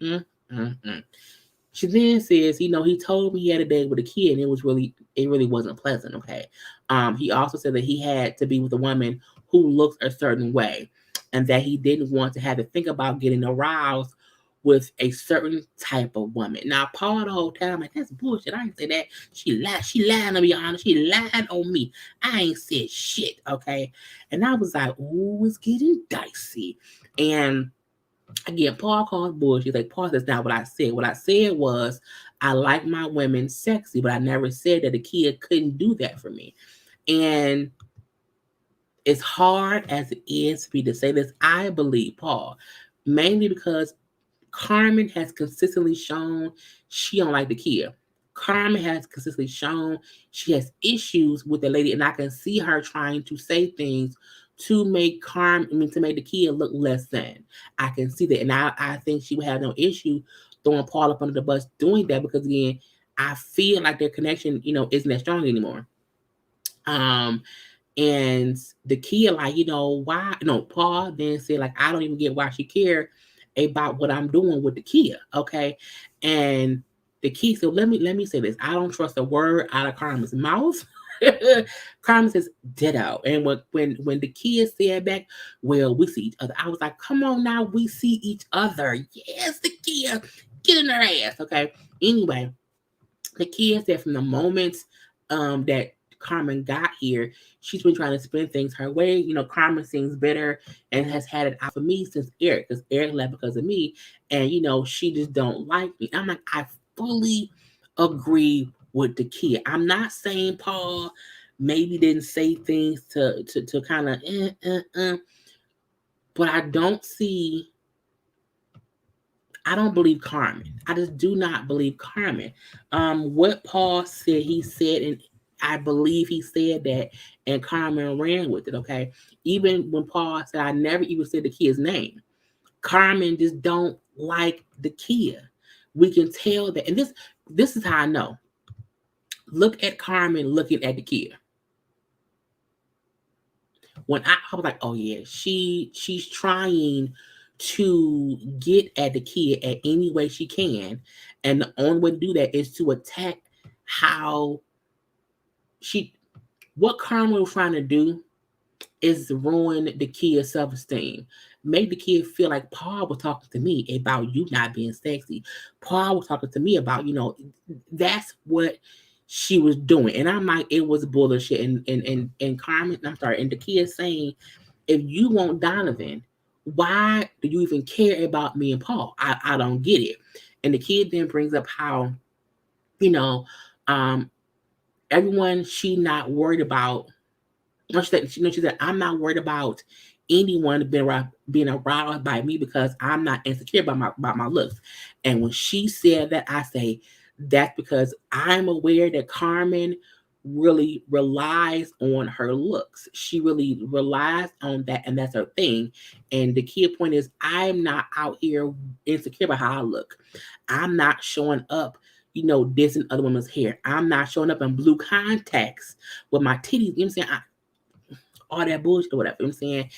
She then says, he told me he had a date with a kid and it really wasn't pleasant. Okay. He also said that he had to be with a woman who looks a certain way and that he didn't want to have to think about getting aroused with a certain type of woman. Now, Paul the whole time, like, that's bullshit. I ain't say that. She lied on me, honest. She lied on me. I ain't said shit, okay? And I was like, ooh, it's getting dicey. And again, Paul calls bullshit. Like, Paul says not what I said. What I said was, I like my women sexy, but I never said that a kid couldn't do that for me. And as hard as it is for me to say this, I believe Paul, mainly because Carmen has consistently shown she don't like the kid. Carmen has consistently shown she has issues with the lady, and I can see her trying to say things to make to make the kid look less than. I can see that, and I think she would have no issue throwing Paul up under the bus doing that because again, I feel like their connection, isn't that strong anymore. And the kid, like, why? No, Paul then said, like, I don't even get why she cared about what I'm doing with the kid. Okay. And the kid, so let me say this. I don't trust a word out of Carmen's mouth. Carmen says ditto. And when the kid said back, well, we see each other. I was like, come on now, we see each other. Yes, the kid, get in her ass. Okay. Anyway, the kid said from the moment that Carmen got here, she's been trying to spin things her way. Carmen seems bitter and has had it out for me since Eric, because Eric left because of me. And, she just don't like me. I'm like, I fully agree with the kid. I'm not saying Paul maybe didn't say things to kind of, but I don't believe Carmen. I just do not believe Carmen. What Paul said, he said, and I believe he said that, and Carmen ran with it. Okay, even when Paul said, I never even said the kid's name. Carmen just don't like the kid. We can tell that, and this is how I know. Look at Carmen looking at the kid. When I was like, oh yeah, she's trying to get at the kid at any way she can, and the only way to do that is to attack how she what Karma was trying to do is ruin the kid's self-esteem. Make the kid feel like Paul was talking to me about you not being sexy. Paul was talking to me about, that's what she was doing. And I'm like, it was bullshit. And Carmen, I'm sorry, and the kid saying, if you want Donovan, why do you even care about me and Paul? I don't get it. And the kid then brings up how, you know, um, everyone she not worried about she said, I'm not worried about anyone being aroused by me because I'm not insecure about my looks. And when she said that, I say, that's because I'm aware that Carmen really relies on her looks. She really relies on that, and that's her thing. And the key point is, I'm not out here insecure about how I look. I'm not showing up, dissing other women's hair. I'm not showing up in blue contacts with my titties. You know what I'm saying? All that bullshit or whatever. You know what I'm saying?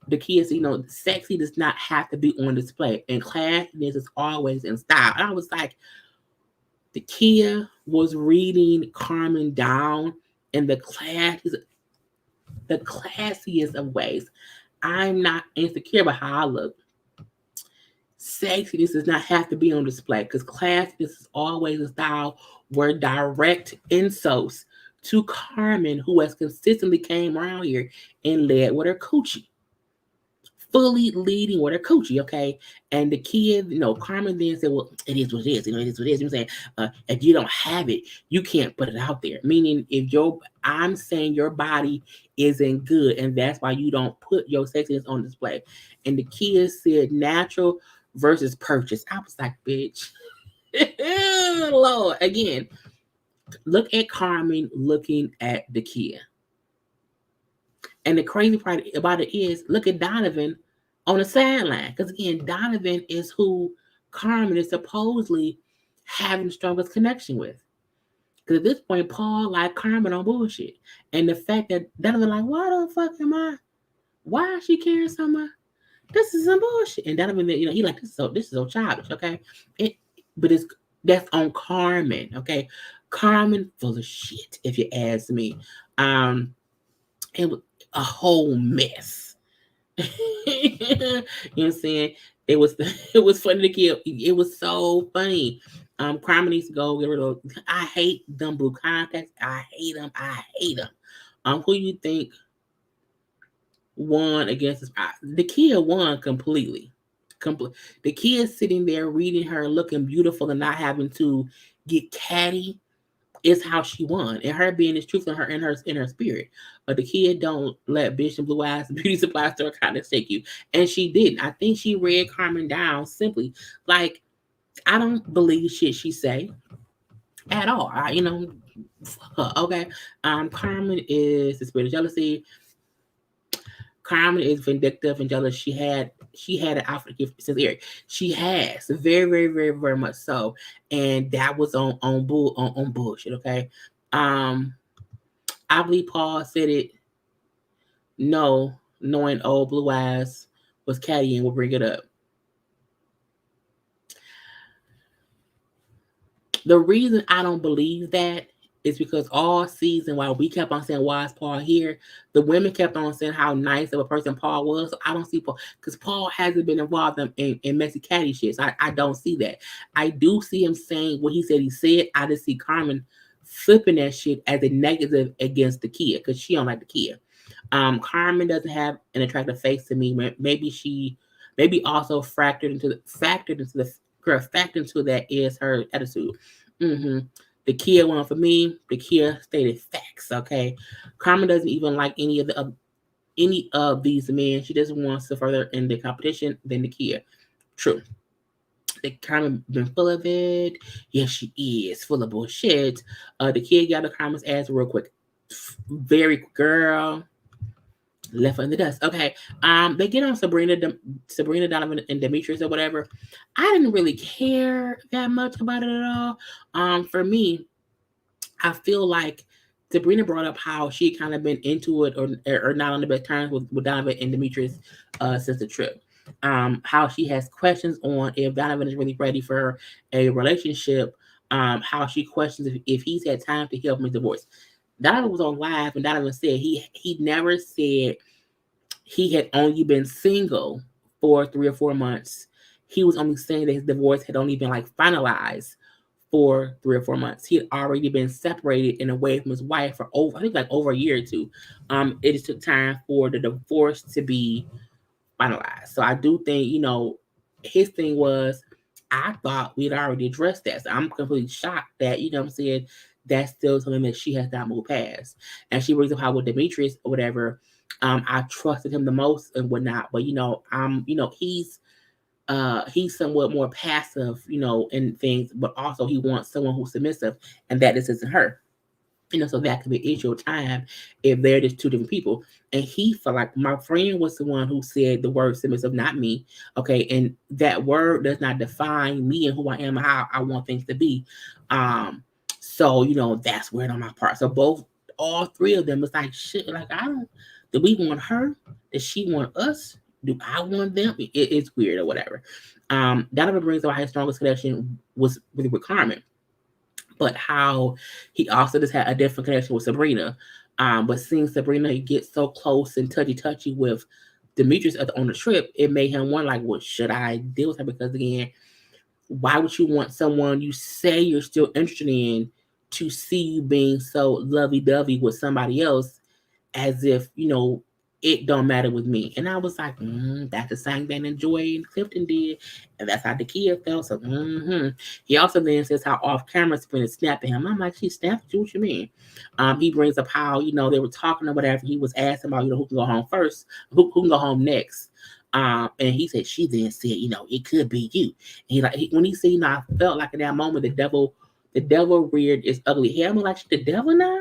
The kids, sexy does not have to be on display. And classiness is always in style. And I was like, the kid was reading Carmen down in the classiest of ways. I'm not insecure about how I look. Sexiness does not have to be on display because classiness is always a style where direct insults to Carmen, who has consistently came around here and led with her coochie. Fully leading with her coochie, okay? And the kid, Carmen then said, well, it is what it is, it is what it is. You know what I'm saying? If you don't have it, you can't put it out there. Meaning, I'm saying your body isn't good, and that's why you don't put your sexiness on display. And the kid said natural versus purchase. I was like, bitch. Lord, again, look at Carmen looking at the kid. And the crazy part about it is, look at Donovan on the sideline. Because again, Donovan is who Carmen is supposedly having the strongest connection with. Because at this point, Paul like Carmen on bullshit. And the fact that Donovan like, why the fuck am I? Why is she caring so much? This is some bullshit. And Donovan, he like, this is so childish, okay? But that's on Carmen, okay? Carmen full of shit, if you ask me. It was a whole mess. You know what I'm saying? It was it was funny to kill. It was so funny. Carmen needs to go get rid of. I hate them blue contacts. I hate them. I hate them. Who you think won against this? The kid won completely. The kid sitting there reading her, looking beautiful, and not having to get catty is how she won, and her being is truth in her spirit. But the kid don't let Bitch and Blue Eyes beauty supply store kind of take you, and she didn't. I think she read Carmen down simply. Like, I don't believe shit she say at all. Okay. Carmen is the spirit of jealousy. Carmen is vindictive and jealous. She had an outfit gift since Eric. She has very, very, very, very much so, and that was on bullshit. Okay, um, I believe Paul said it. No, knowing old Blue Eyes was catty and will bring it up. The reason I don't believe that is because all season, while we kept on saying, why is Paul here? The women kept on saying how nice of a person Paul was. So I don't see Paul, because Paul hasn't been involved in messy catty shit. So I don't see that. I do see him saying what he said he said. I just see Carmen flipping that shit as a negative against the kid because she don't like the kid. Carmen doesn't have an attractive face to me. Maybe also factored into that is her attitude. Mm-hmm. The kid one for me. The kid stated facts. Okay, Carmen doesn't even like any of these men. She just wants to further in the competition than the kid. True. The Carmen been full of it. Yes, she is full of bullshit. The kid got the Carmen's ass real quick. Very girl left in the dust. Okay. They get on Sabrina Donovan and Demetrius or whatever. I didn't really care that much about it at all. For me, I feel like Sabrina brought up how she kind of been into it or not on the best terms with Donovan and Demetrius since the trip. How she has questions on if Donovan is really ready for a relationship. How she questions if he's had time to heal from his divorce. Donovan was on live and Donovan said he never said he had only been single for 3 or 4 months. He was only saying that his divorce had only been like finalized for 3 or 4 months. He had already been separated and away from his wife for over, I think, like over a year or two. It just took time for the divorce to be finalized. So I do think, his thing was, I thought we'd already addressed that. So I'm completely shocked that, what I'm saying, that's still something that she has not moved past. And she brings up how with Demetrius or whatever, I trusted him the most and whatnot. But he's somewhat more passive, in things, but also he wants someone who's submissive, and that this isn't her. So that could be an issue of time if they're just two different people. And he felt like my friend was the one who said the word submissive, not me. Okay. And that word does not define me and who I am and how I want things to be. So, that's weird on my part. So all three of them was like, shit, like, do we want her? Does she want us? Do I want them? It's weird or whatever. Donovan brings up his strongest connection was with Carmen, but how he also just had a different connection with Sabrina. But seeing Sabrina get so close and touchy with Demetrius on the trip, it made him wonder, like, well, should I deal with her? Because again, why would you want someone you say you're still interested in to see you being so lovey-dovey with somebody else as if, it don't matter with me. And I was like, that's the same thing that Joy and Clifton did. And that's how the kid felt. So, He also then says how off camera Sabrina snapped at him. I'm like, she snapped at you? What you mean? He brings up how, they were talking or whatever. He was asking about, who can go home first, who can go home next. And he said, she then said, it could be you. And when he said, I felt like in that moment, the devil reared its ugly head. I'm like, the devil now?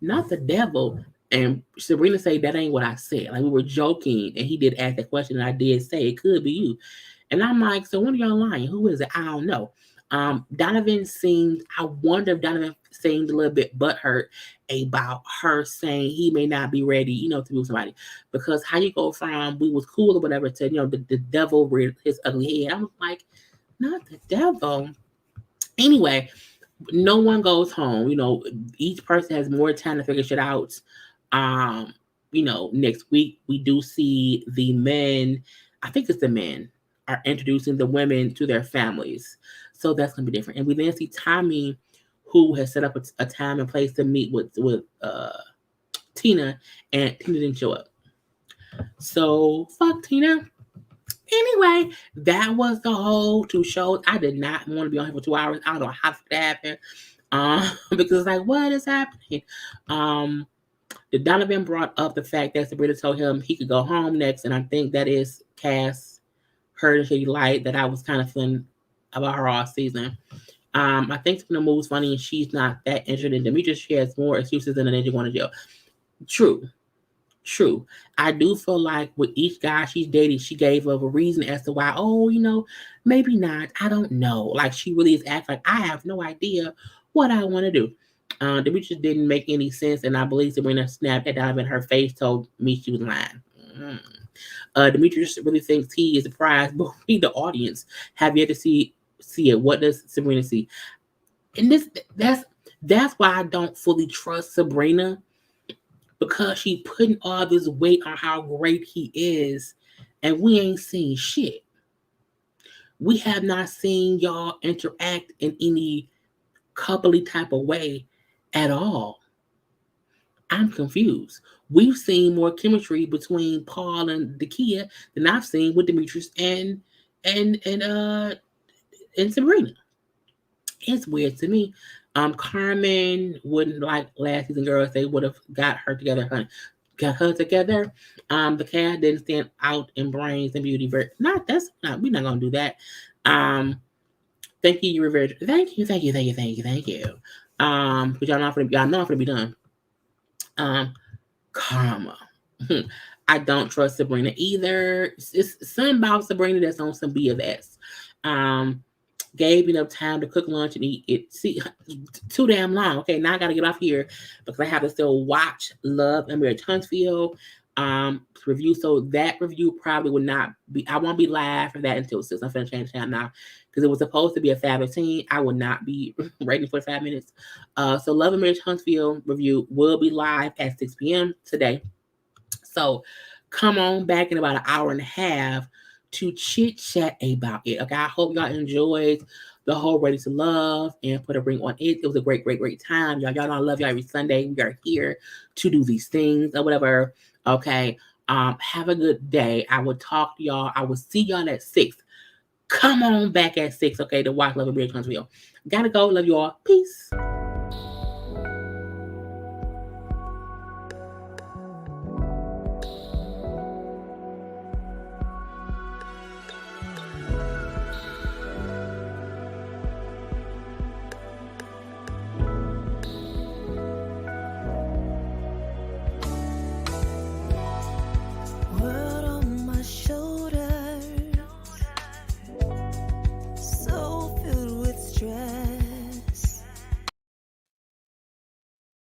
Not the devil. And Sabrina said, that ain't what I said. Like, we were joking, and he did ask that question, and I did say it could be you. And I'm like, so when are y'all lying? Who is it? I don't know. I wonder if Donovan seemed a little bit butthurt about her saying he may not be ready, to be with somebody. Because how you go from we was cool or whatever to, the devil reared his ugly head. I was like, not the devil. Anyway, no one goes home. Each person has more time to figure shit out. Next week we do see the men, I think it's the men, are introducing the women to their families. So that's gonna be different. And we then see Tommy, who has set up a time and place to meet with Tina, and Tina didn't show up. So fuck Tina. Anyway, that was the whole 2 shows. I did not want to be on here for 2 hours. I don't know how that happened. Because it's like, what is happening? The Donovan brought up the fact that Sabrina told him he could go home next, and I think that is Cass heard she light that I was kind of feeling about her all season. I think Sabrina moves funny and she's not that interested in Demetrius. She has more excuses than a ninja going to jail. True. I do feel like with each guy she's dated, she gave up a reason as to why, maybe not. I don't know. Like, she really is acting like, I have no idea what I want to do. Demetrius didn't make any sense, and I believe Sabrina snapped at Donovan. Her face told me she was lying. Demetrius really thinks he is the prize, but we, the audience, have yet to see it. What does Sabrina see? And that's why I don't fully trust Sabrina, because she putting all this weight on how great he is, and we ain't seen shit. We have not seen y'all interact in any coupley type of way at all. I'm confused. We've seen more chemistry between Paul and Dakia than I've seen with Demetrius and Sabrina. It's weird to me. Carmen wouldn't like last season girls. They would have got her together, honey. Got her together. The cat didn't stand out in brains and beauty. We're not gonna do that. Thank you, Rivera. Thank you. But y'all know I'm gonna be done. Karma. I don't trust Sabrina either. It's something about Sabrina that's on some BFS. Gave enough time to cook lunch and eat it. See, too damn long. Okay, now I gotta get off here because I have to still watch Love and Marriage Huntsville review. So that review probably would not be. I won't be live for that until 6. I'm gonna change time now because it was supposed to be a 5:15. I will not be waiting for 5 minutes. So Love and Marriage Huntsville review will be live at 6 p.m. today. So come on back in about an hour and a half to chit chat about it. Okay, I hope y'all enjoyed the whole Ready to Love and put a ring on it. It was a great, great, great time. Y'all know I love y'all every Sunday. We are here to do these things or whatever. Okay. Have a good day. I will talk to y'all. I will see y'all at 6. Come on back at 6, okay, to watch Love and Marriage Huntsville. Gotta go. Love you all. Peace.